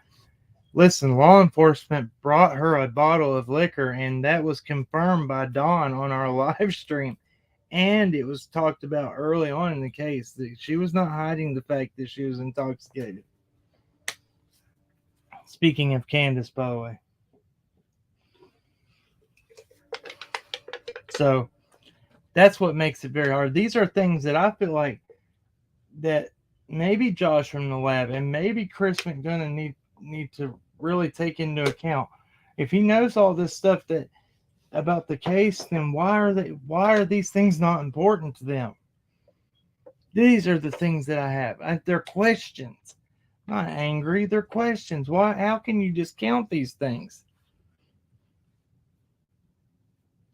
Listen, law enforcement brought her a bottle of liquor, and that was confirmed by Dawn on our live stream. And it was talked about early on in the case that she was not hiding the fact that she was intoxicated. Speaking of Candace, by the way. So that's what makes it very hard. These are things that I feel like that maybe Josh from the lab and maybe Chris McDonough need to really take into account. If he knows all this stuff that about the case, then why are these things not important to them? These are the things that I have. They're questions. Not angry, they're questions. Why? How can you discount these things?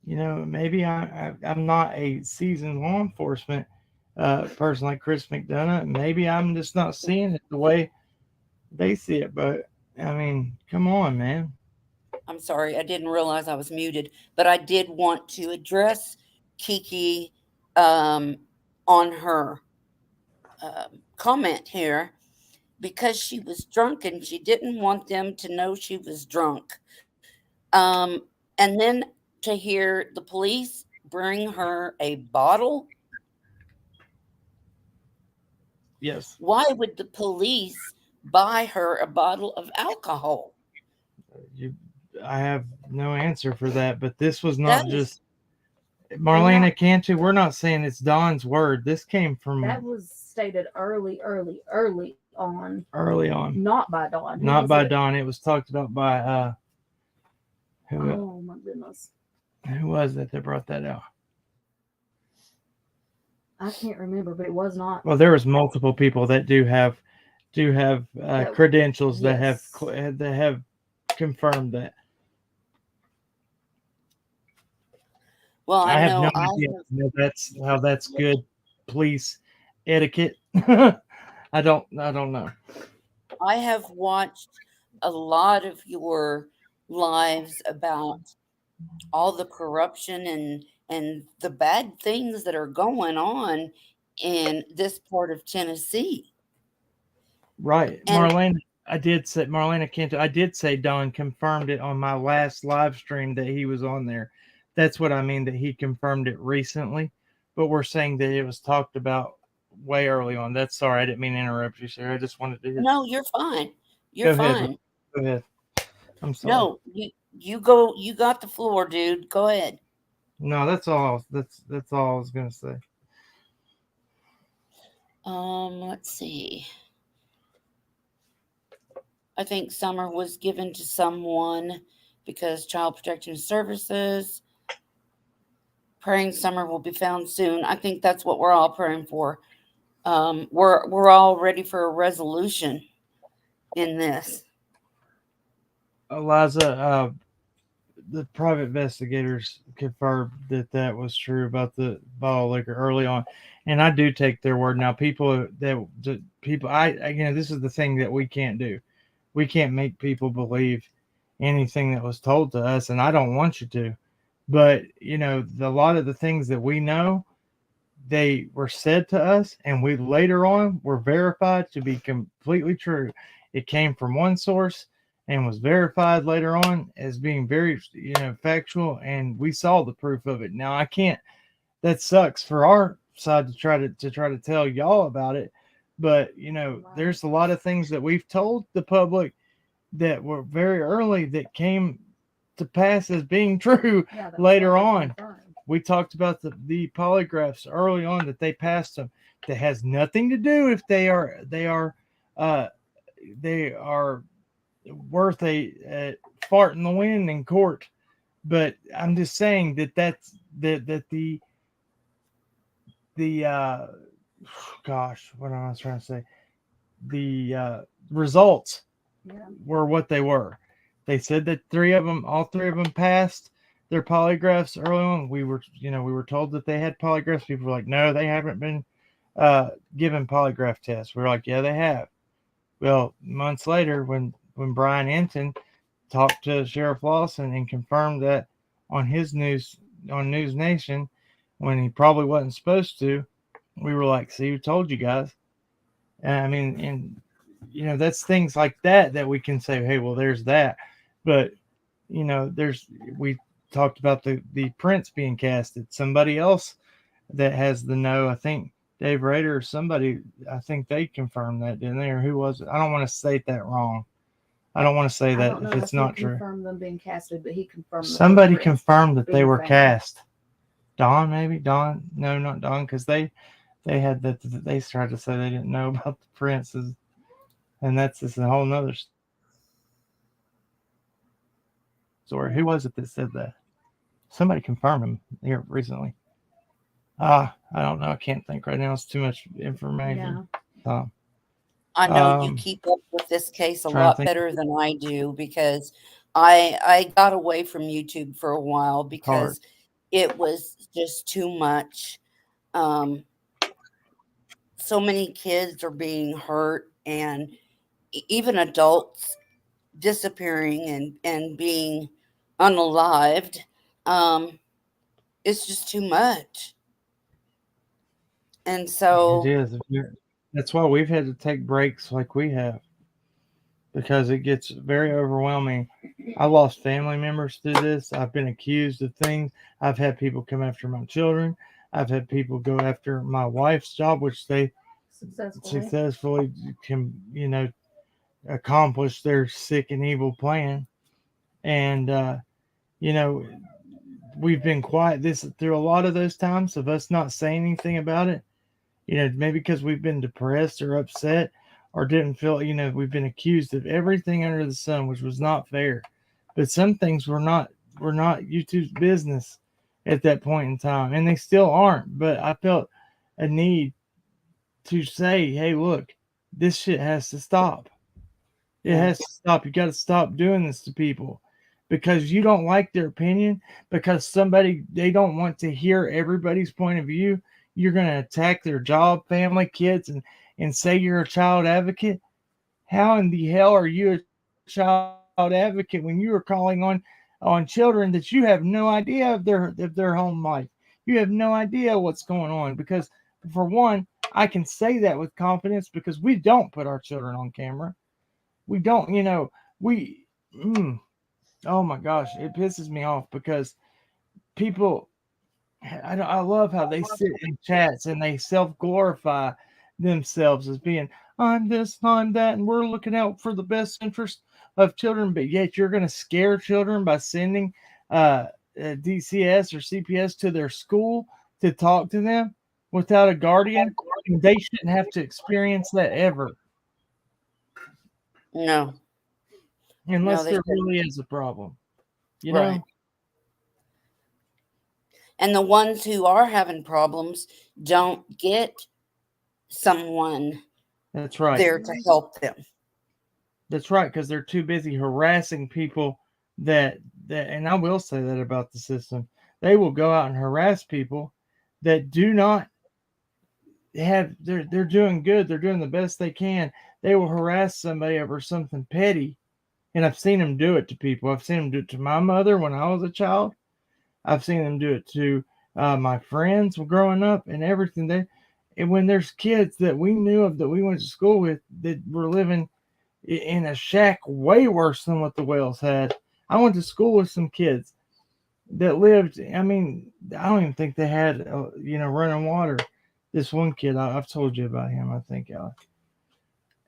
Maybe I'm not a seasoned law enforcement person like Chris McDonough. Maybe I'm just not seeing it the way they see it. But I mean, come on, man. I'm sorry, I didn't realize I was muted, but I did want to address Kiki on her comment here, because she was drunk and she didn't want them to know she was drunk. And then to hear the police bring her a bottle. Yes. Why would the police buy her a bottle of alcohol? I have no answer for that, but this was not just Marlena Cantu. We're not saying it's Dawn's word. This came from. That was stated early on. Early on. Not by Dawn. Not by Dawn. It was talked about by who? Oh my goodness. Who was that brought that out? I can't remember, but it was not. Well, there was multiple people that do have credentials that have confirmed that. Well, I have no idea. That's good police etiquette. I don't know. I have watched a lot of your lives about all the corruption and the bad things that are going on in this part of Tennessee. Right. And Marlena Cantu, I did say Don confirmed it on my last live stream that he was on there. That's what I mean, that he confirmed it recently. But we're saying that it was talked about way early on. That's sorry, I didn't mean to interrupt you, Sarah. I just wanted to hit. No, you're fine. You're Go ahead. fine. Go ahead. I'm sorry. No, you go. You got the floor, dude. Go ahead. No, that's all. That's all I was gonna say. Let's see. I think summer was given to someone because Child Protection Services praying summer will be found soon. I think that's what we're all praying for. We're all ready for a resolution in this. Eliza, the private investigators confirmed that that was true about the bottle liquor early on, and I do take their word. Now, people that people, this is the thing that we can't do. We can't make people believe anything that was told to us, and I don't want you to. But a lot of the things that we know, they were said to us, and we later on were verified to be completely true. It came from one source and was verified later on as being very factual, and we saw the proof of it. Now I can't. That sucks for our side to try to tell y'all about it, but there's a lot of things that we've told the public that were very early that came to pass as being true later on. We talked about the polygraphs early on that they passed them. That has nothing to do if uh, they are worth a fart in the wind in court. But I'm just saying that the gosh, what am I trying to say? The results were what they were. They said that all three of them passed their polygraphs early on. We were told that they had polygraphs. People were like, no, they haven't been given polygraph tests. We were like, yeah, they have. Well, months later, when Brian Enton talked to Sheriff Lawson and confirmed that on his News Nation, when he probably wasn't supposed to, we were like, see, we told you guys. I mean, and that's things like that we can say, hey, well, there's that. But we talked about the prints being casted. Somebody else that has the no, I think Dave Rader or somebody, I think they confirmed that, didn't they? Or who was it? I don't want to state that wrong. I don't want to say that if it's not true. Confirmed them being casted, but he confirmed somebody confirmed that they were cast. Don, maybe Don? No, not Don, because they had that. They started to say they didn't know about the princes, and that's just a whole nother story. Who was it that said that? Somebody confirmed him here recently. I don't know. I can't think right now. It's too much information. Yeah. I know you keep up with this case a lot better than I do because I got away from YouTube for a while because it was just too much. So many kids are being hurt and even adults disappearing and being unalived. It's just too much. And so it is. That's why we've had to take breaks like we have, because it gets very overwhelming. I lost family members through this. I've been accused of things. I've had people come after my children. I've had people go after my wife's job, which they successfully can, accomplish their sick and evil plan. And, we've been quiet through a lot of those times of us not saying anything about it. Maybe because we've been depressed or upset or didn't feel, we've been accused of everything under the sun, which was not fair. But some things were not YouTube's business at that point in time, and they still aren't. But I felt a need to say, hey, look, this shit has to stop. It has to stop. You got to stop doing this to people because you don't like their opinion, because they don't want to hear everybody's point of view. You're going to attack their job, family, kids, and say you're a child advocate. How in the hell are you a child advocate when you are calling on children that you have no idea of their home life? You have no idea what's going on, because for one, I can say that with confidence because we don't put our children on camera. We don't, oh my gosh, it pisses me off because people, I love how they sit in chats and they self-glorify themselves as being, I'm this, I'm that, and we're looking out for the best interest of children, but yet you're going to scare children by sending uh, DCS or CPS to their school to talk to them without a guardian. And they shouldn't have to experience that ever, No, no, unless they there shouldn't. really is a problem, you Right. know? And the ones who are having problems don't get someone That's right. there to help them. That's right, because they're too busy harassing people that, and I will say that about the system. They will go out and harass people that do not have they're doing good, they're doing the best they can. They will harass somebody over something petty, and I've seen them do it to people. I've seen them do it to my mother when I was a child. I've seen them do it to my friends growing up and everything. And when there's kids that we knew of that we went to school with that were living in a shack way worse than what the Whales had. I went to school with some kids that lived. I mean, I don't even think they had running water. This one kid, I've told you about him, I think, Alex.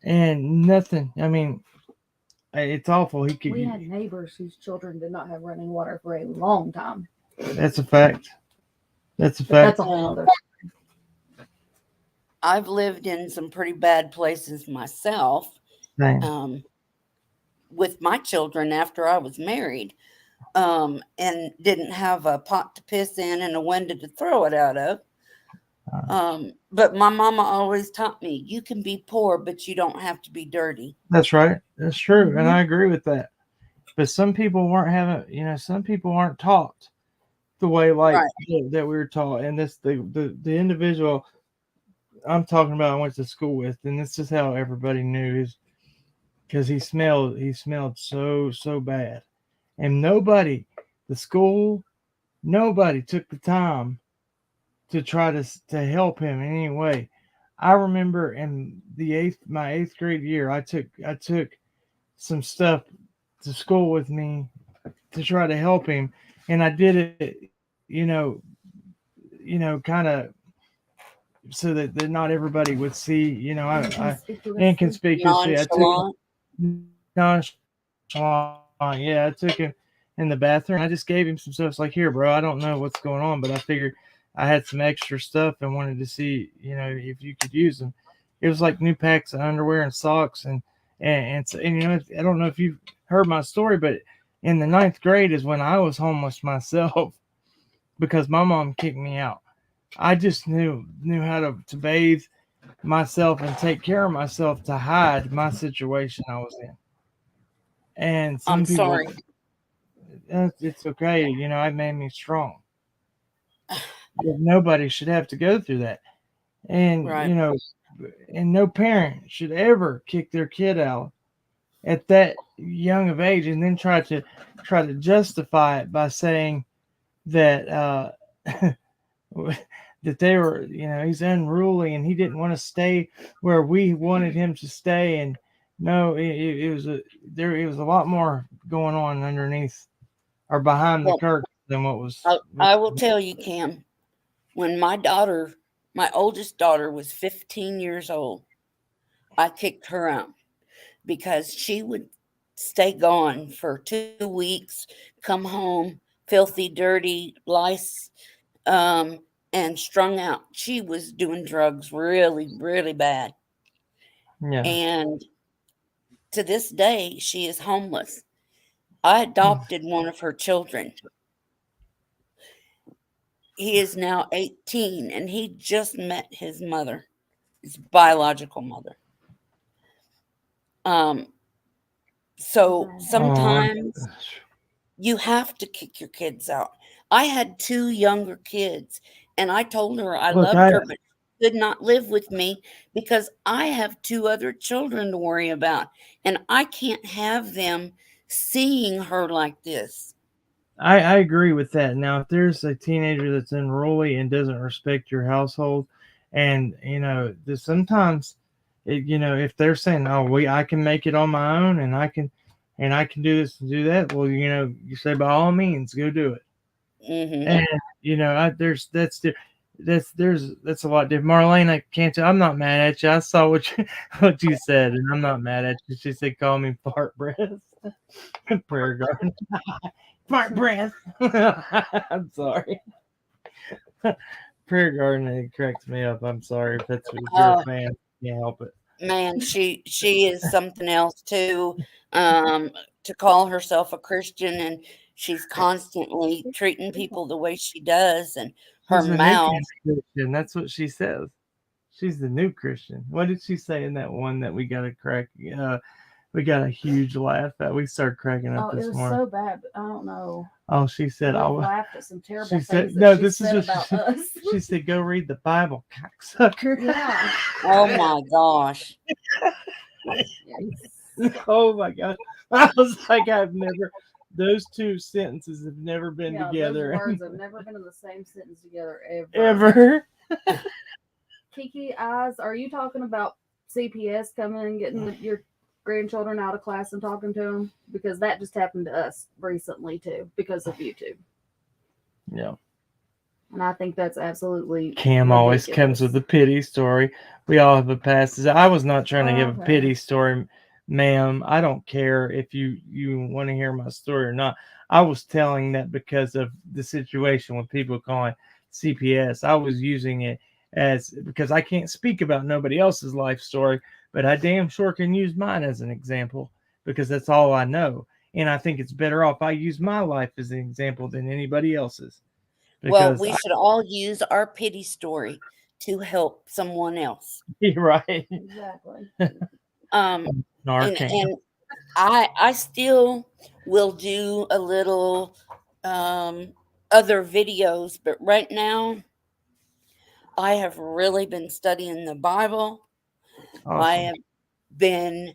And nothing. I mean, it's awful. He could. We had neighbors whose children did not have running water for a long time. That's a fact. That's a But that's fact. a whole other. I've lived in some pretty bad places myself, Thing. with my children after I was married, and didn't have a pot to piss in and a window to throw it out of. But my mama always taught me, you can be poor, but you don't have to be dirty. That's right. That's true, and Mhm. I agree with that. But some people weren't having. Some people aren't taught the way like Right. that we were taught, and this the individual I'm talking about I went to school with, and this is how everybody knew is because he smelled so bad, and the school, nobody took the time to try to help him in any way. I remember in my eighth grade year, I took some stuff to school with me to try to help him, and I did it, kind of so that not everybody would see, I Inconspicuously. inconspicuously. I took Nonchalant. nonchalant. Yeah, I took him in the bathroom. I just gave him some stuff. It's like, here, bro. I don't know what's going on, but I figured I had some extra stuff and wanted to see, if you could use them. It was like new packs of underwear and socks and I don't know if you've heard my story, but in the ninth grade is when I was homeless myself because my mom kicked me out. I just knew how to bathe myself and take care of myself to hide my situation I was in. And I'm some people, sorry. it's okay. It made me strong. But nobody should have to go through that. And, Right. and no parent should ever kick their kid out at that young of age and then try to justify it by saying that that they were, he's unruly and he didn't want to stay where we wanted him to stay. And no, it was it was a lot more going on underneath or behind the Well, curtain than what was. I will tell you, Cam, when my oldest daughter was 15 years old, I kicked her out because she would stay gone for 2 weeks, come home filthy, dirty, lice, um, and strung out. She was doing drugs really, really bad. Yeah. And to this day, she is homeless. I adopted one of her children. He is now 18 and he just met his mother, his biological mother. Um, so Oh, sometimes you have to kick your kids out. I had two younger kids, and I told her I look, loved her, but she could not live with me because I have two other children to worry about, and I can't have them seeing her like this. I agree with that. Now, if there's a teenager that's unruly and doesn't respect your household, and sometimes, if they're saying, "Oh, I can make it on my own, and I can do this and do that," well, you say by all means, go do it. Hmm. And there's that's a lot different. Marlene, I can't tell. I'm not mad at you. I saw what you what you said, and I'm not mad at you. She said, "Call me fart breath." Prayer garden, fart breath. I'm sorry. Prayer garden, it cracks me up. I'm sorry if you're a Oh fan, can't help it. man, she is something else too. Um, to call herself a Christian, and she's constantly treating people the way she does, and her She's the new mouth. Christian. That's what she says. She's the new Christian. What did she say in that one that we got a crack? We got a huge laugh at. We started cracking up Oh, it this was morning. so bad. I don't know. Oh, she said, We've "I was." laughed at some terrible She things said, that "No, she this is said what about she, us. she said. Go read the Bible, cocksucker." Yeah. Oh my gosh. Yes. Oh my god! I was like, I've never. Those two sentences have never been Yeah, those together words have never been in the same sentence together ever. ever. Kiki Eyes, are you talking about CPS coming and getting your grandchildren out of class and talking to them? Because that just happened to us recently too, because of YouTube. Yeah. And I think that's absolutely Cam always comes with a ridiculous. pity story. We all have a past. I was not trying to give a Okay. pity story, ma'am. I don't care if you want to hear my story or not. I was telling that because of the situation with people calling CPS. I was using it as because I can't speak about nobody else's life story, but I damn sure can use mine as an example because that's all I know. And I think it's better off I use my life as an example than anybody else's Well, because we should all use our pity story to help someone else. you're right. Exactly. Um, Narcan. and I still will do a little um other videos, but right now I have really been studying the Bible. I Awesome. have been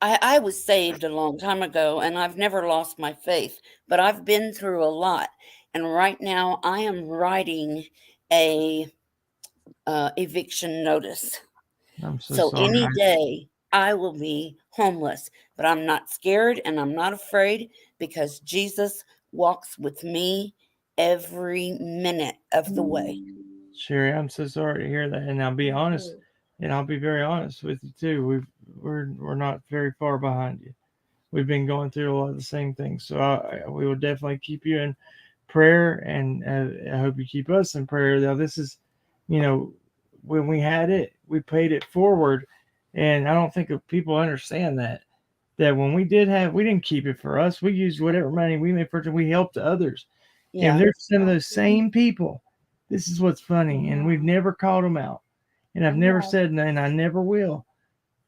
I was saved a long time ago and I've never lost my faith, but I've been through a lot. And right now I am writing a eviction notice. I'm so So sorry. any day I will be homeless, but I'm not scared and I'm not afraid because Jesus walks with me every minute of the way. Sherry, I'm so sorry to hear that. And I'll be Me honest, too. and I'll be very honest with you too. We're not very far behind you. We've been going through a lot of the same things. So we will definitely keep you in prayer, and I hope you keep us in prayer. Now, this is, you know, when we had it, we paid it forward, and I don't think people understand that when we did have, we didn't keep it for us. We used whatever money we made for it. We helped others, and Yeah. there's some of those same people. This is what's funny, and we've never called them out, and I've never Yeah. said, and I never will.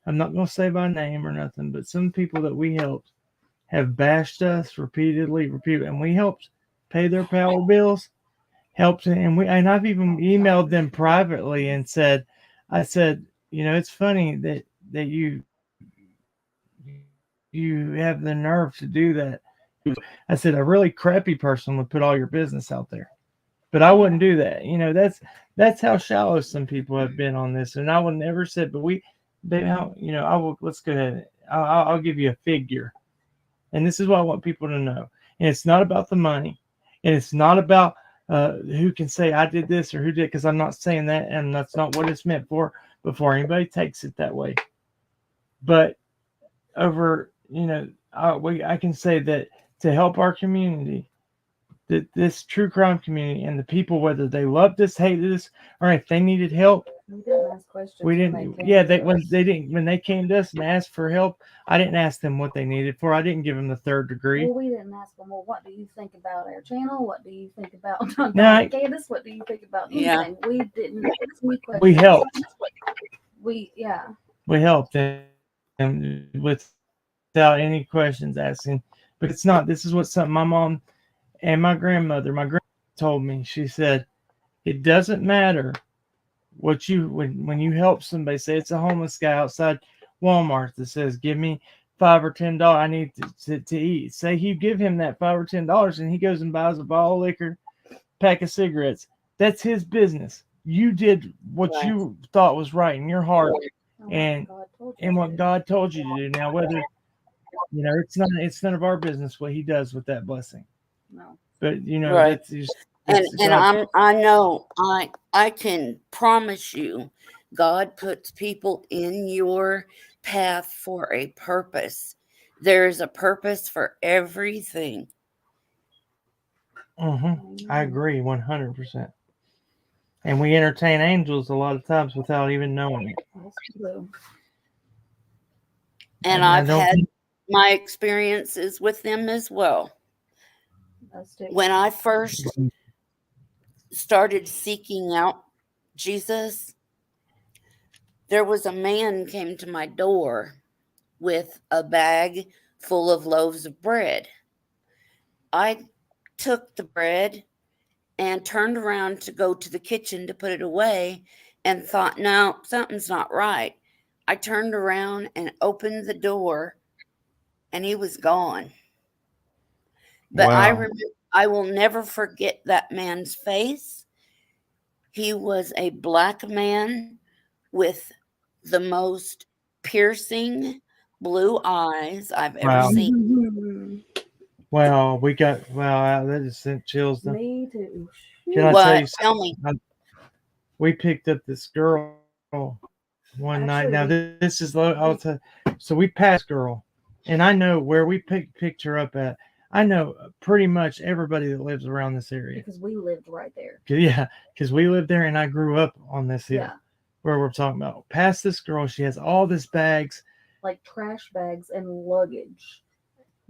I'm not going to say by name or nothing, but some people that we helped have bashed us repeatedly, and we helped pay their power bills, helped, and I've even emailed them privately and said, I said, it's funny that you have the nerve to do that. I said a really crappy person would put all your business out there, but I wouldn't do that. That's how shallow some people have been on this, and I would never said, but I will. Let's go ahead. I'll give you a figure. And this is what I want people to know. And it's not about the money. And it's not about who can say I did this or who did, because I'm not saying that. And that's not what it's meant for before anybody takes it that way. But over, I can say that to help our community, that this true crime community and the people, whether they loved us, hated us, or if they needed help, We didn't ask questions we when they didn't. came Yeah, to us. when they came to us and asked for help, I didn't ask them what they needed for. I didn't give them the third degree. Well, we didn't ask them, well, what do you think about our channel? What do you think about No, Candace? What do you think about Yeah. anything? We didn't ask any we questions. helped. Yeah. We helped them without any questions asking, because it's not. This is what something my mom and my grandmother told me. She said, it doesn't matter what when you help somebody. Say it's a homeless guy outside Walmart that says, give me $5 or $10, I need to eat. Say you give him that $5 or $10 and he goes and buys a bottle of liquor, pack of cigarettes. That's his business. You did what Right. you thought was right in your heart, And and what God told you to do. Now, whether it's none of our business what He does with that blessing. No. But Right. that's just And It's and God. I know I can promise you God puts people in your path for a purpose. There is a purpose for everything. I agree 100%. And we entertain angels a lot of times without even knowing it. Yes, we do. And And I I've don't had think, my experiences with them as well. Us too. When I first started seeking out Jesus, there was a man came to my door with a bag full of loaves of bread. I took the bread and turned around to go to the kitchen to put it away and thought, no, something's not right. I turned around and opened the door and he was gone. But wow. I will never forget that man's face. He was a black man with the most piercing blue eyes I've ever Wow. seen. Well, we got, wow, that just sent chills down. Me too. Can I tell What? you Tell me. something? We picked up this girl one night. Now, Actually, this is, I'll tell, so we passed girl, and I know where we picked her up at. I know pretty much everybody that lives around this area. because we lived right there. Yeah, because we lived there and I grew up on this hill Yeah, where we're talking about. Past this girl, she has all this bags. like trash bags and luggage,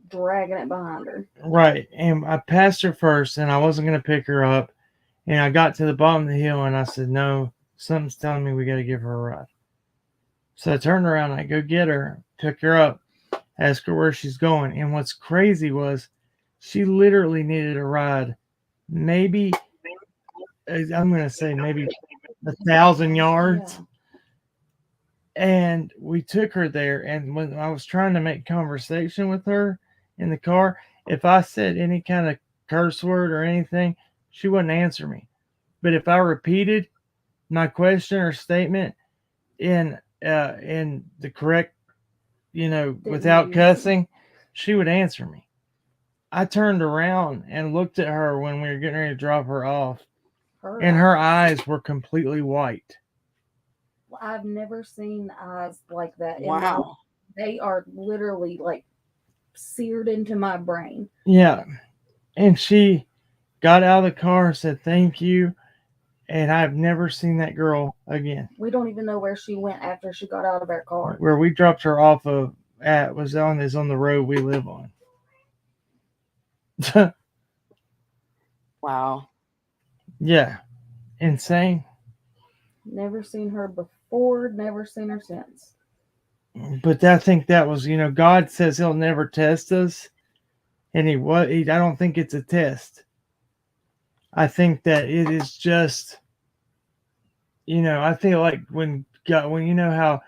dragging it behind her. Right. And I passed her first and I wasn't going to pick her up. And I got to the bottom of the hill and I said, no, something's telling me we got to give her a ride. So I turned around, I go get her, pick her up, ask her where she's going. And what's crazy was she literally needed a ride, maybe, I'm going to say maybe 1,000 yards. Yeah. And we took her there. And when I was trying to make conversation with her in the car, if I said any kind of curse word or anything, she wouldn't answer me. But if I repeated my question or statement in the correct, without use cussing, she would answer me. I turned around and looked at her when we were getting ready to drop her off, her. and her eyes were completely white. I've never seen eyes like that in my life. Wow. They are literally like seared into my brain. Yeah. And she got out of the car and said, "Thank you." And I've never seen that girl again. We don't even know where she went after she got out of our car. Where we dropped her off of at was on the road we live on. Wow. Yeah. Insane. Never seen her before, never seen her since. But I think that was, God says he'll never test us. And I don't think it's a test. I think that it is just, I feel like when you know how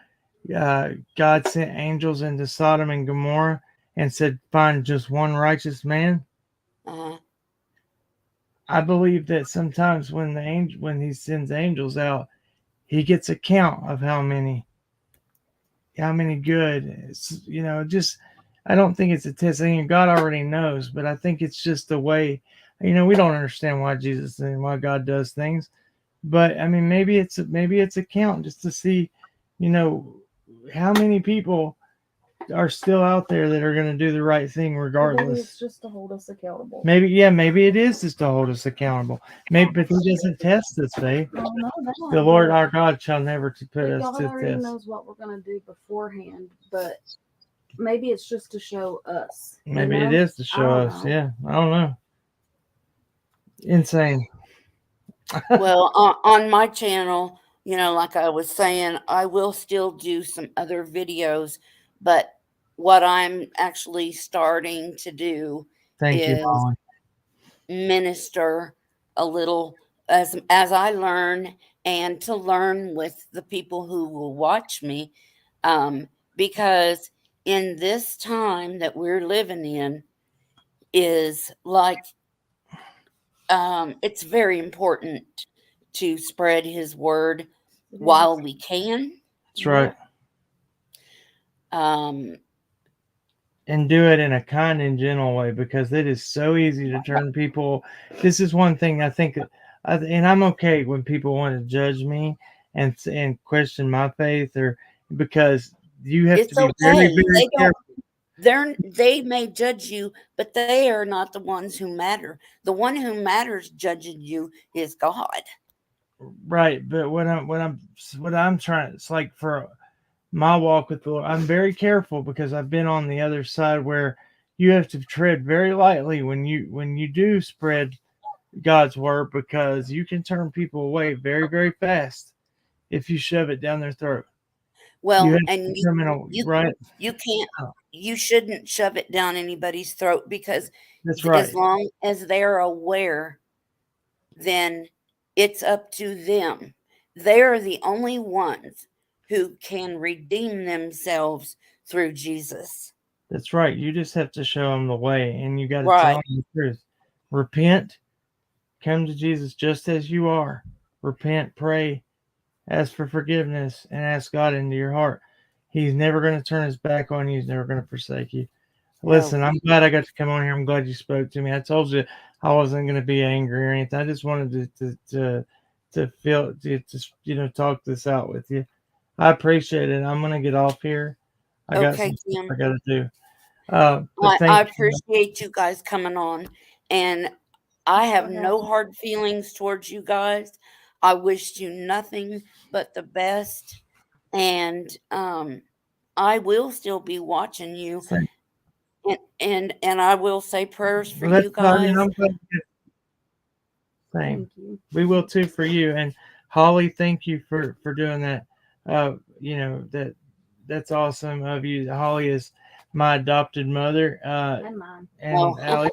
God sent angels into Sodom and Gomorrah and said, find just one righteous man. Uh-huh. I believe that sometimes when he sends angels out, he gets a count of how many good. Just I don't think it's a test. I think God already knows, but I think it's just the way. We don't understand why Jesus and why God does things, but I mean, maybe it's a count just to see, how many people are still out there that are going to do the right thing Maybe regardless. it's just to hold us accountable. Maybe it is just to hold us accountable. Maybe, but He doesn't test us, babe. Oh, no, The Lord our God shall never put but us God to already test. knows what we're going to do beforehand, but maybe it's just to show us. Maybe it is to show us. Know. Yeah, I don't know. Insane. Well, on my channel, like I was saying, I will still do some other videos, but what I'm actually starting to do Thank you, is Molly. minister a little as I learn and to learn with the people who will watch me, because in this time that we're living in is like it's very important to spread his word It while is. we can. That's right. Um, and do it in a kind and gentle way, because it is so easy to turn people. This is one thing I think, and I'm okay when people want to judge me and question my faith, or because you have to It's be very, okay. very They don't. careful. They may judge you, but they are not the ones who matter. The one who matters judging you is God. Right, but what I'm trying, it's like for my walk with the Lord, I'm very careful because I've been on the other side where you have to tread very lightly when you do spread God's word, because you can turn people away very, very fast if you shove it down their throat. You Well, have to and come in a you right. you can't Oh, you shouldn't shove it down anybody's throat because that's as right. long as they're aware, then it's up to them. They're the only ones who can redeem themselves through Jesus. That's right. You just have to show them the way, and you got to tell Right. them the truth. Repent, come to Jesus just as you are. Repent, pray, ask for forgiveness, and ask God into your heart. He's never going to turn his back on you. He's never going to forsake you. No. Listen, I'm glad I got to come on here. I'm glad you spoke to me. I told you I wasn't going to be angry or anything. I just wanted to feel to talk this out with you. I appreciate it. I'm going to get off here. I got Okay, some stuff I Kim. got to do. But I thank you. appreciate you guys coming on, and I Thanks have for no having. hard feelings towards you guys. I wish you nothing but the best, and I will still be watching you, Same. and I will say prayers for Well, that's you I mean, guys. I'm glad. Same. Thank you. We will too for you. And Holly, thank you for doing that. That's awesome of you. Holly is my adopted mother, And mine. and Oh, Allie,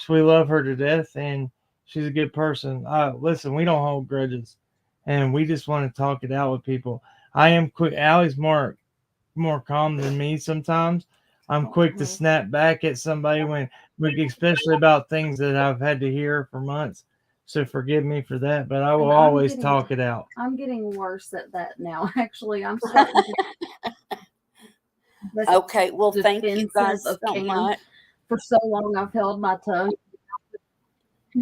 we love her to death, and she's a good person. Listen, we don't hold grudges, and we just want to talk it out with people. I am quick. Allie's more calm than me sometimes. I'm quick to Well, snap back at somebody especially about things that I've had to hear for months. So forgive me for that, but I will and always talk it out. I'm getting worse at that now. Actually, I'm starting to get okay. Well, thank you defensive guys of so Cam. much. For so long, I've held my tongue.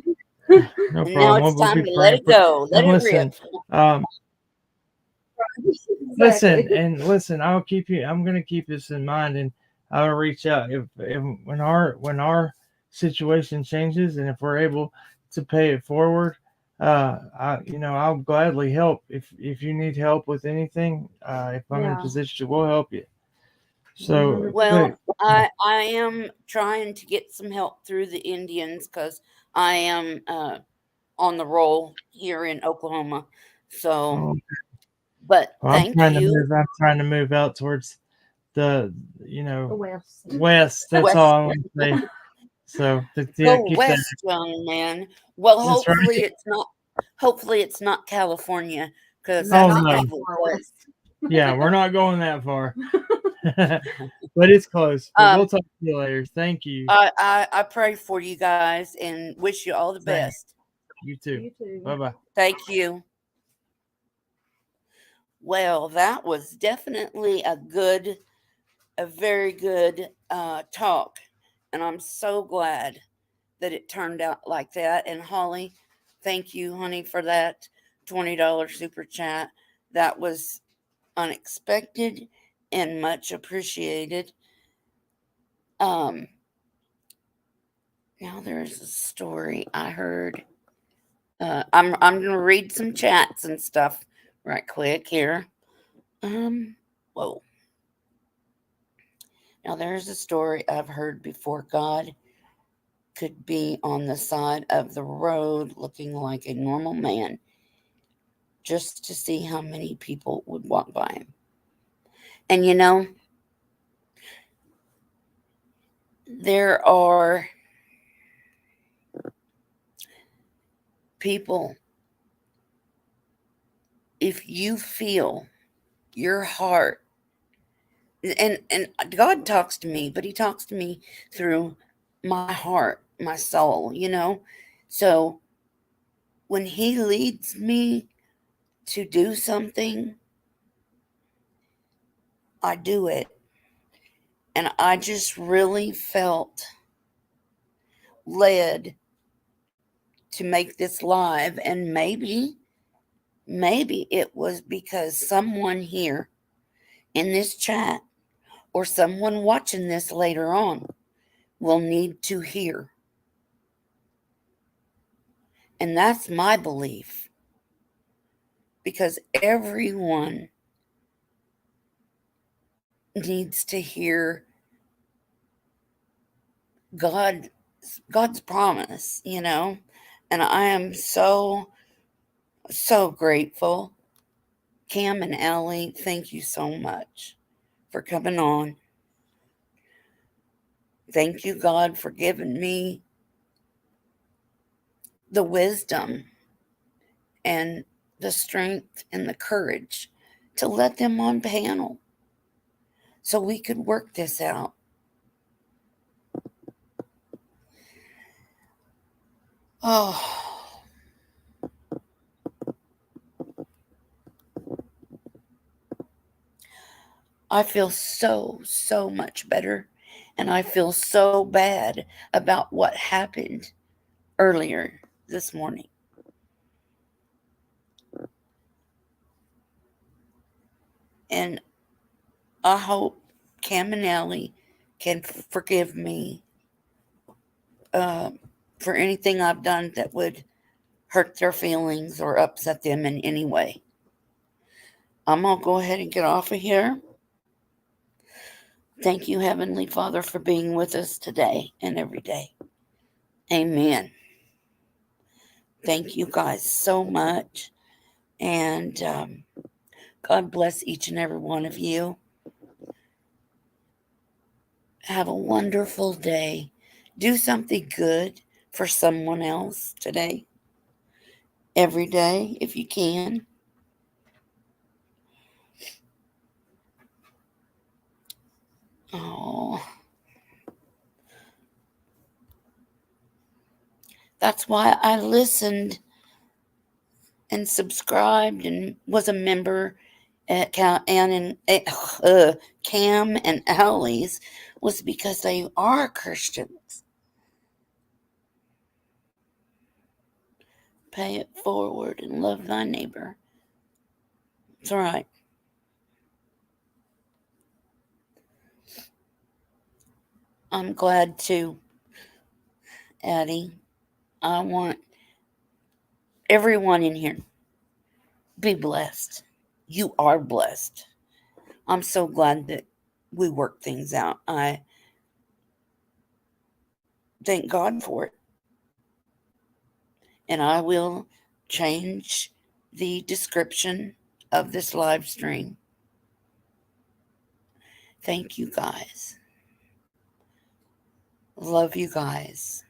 No And now problem. it's We'll time be to let praying it for. go. Let And it rip. um, Exactly. listen. I'll keep you. I'm going to keep this in mind, and I'll reach out if when our situation changes, and if we're able to pay it forward. I'll gladly help if you need help with anything. If I'm in a Yeah. position, we'll help you. So, 100%. but Well, I am trying to get some help through the Indians because I am on the roll here in Oklahoma. So, um, but well, I'm thank trying to you. move. I'm trying to move out towards the The West. west. That's West, all I want to say. So, yeah, go keep that. west, young man. Well, That's right. hopefully it's not. Hopefully it's not California because No, Oh that's a not no. that big far place. west. Yeah, we're not going that far. But it's close. But Um, we'll talk to you later. Thank you. I pray for you guys and wish you all the Same. best. You too. You too. Bye bye. Thank you. Well, that was definitely a very good talk, and I'm so glad that it turned out like that. And Holly, thank you, honey, for that $20 super chat. That was unexpected and much appreciated. Um, now there's a story I heard. I'm gonna read some chats and stuff right quick here. Whoa. Now there's a story I've heard before. God could be on the side of the road looking like a normal man just to see how many people would walk by him. And there are people, if you feel your heart, and God talks to me, but he talks to me through my heart, my soul. So when he leads me to do something, I do it. And I just really felt led to make this live. And maybe it was because someone here in this chat or someone watching this later on will need to hear. And that's my belief. Because everyone needs to hear God's promise, And I am so grateful. Cam and Allie, thank you so much for coming on. Thank you, God, for giving me the wisdom and the strength and the courage to let them on panel so we could work this out. Oh, I feel so much better. And I feel so bad about what happened earlier this morning. And I hope Cam and Allie can forgive me for anything I've done that would hurt their feelings or upset them in any way. I'm going to go ahead and get off of here. Thank you, Heavenly Father, for being with us today and every day. Amen. Thank you guys so much. And God bless each and every one of you. Have a wonderful day. Do something good for someone else today. Every day, if you can. Oh, that's why I listened and subscribed and was a member at Cam and Allie's, was because they are Christians. Pay it forward and love thy neighbor. That's right. I'm glad too, Addie. I want everyone in here be blessed. You are blessed. I'm so glad that we work things out. I thank God for it. And I will change the description of this live stream. Thank you guys. Love you guys.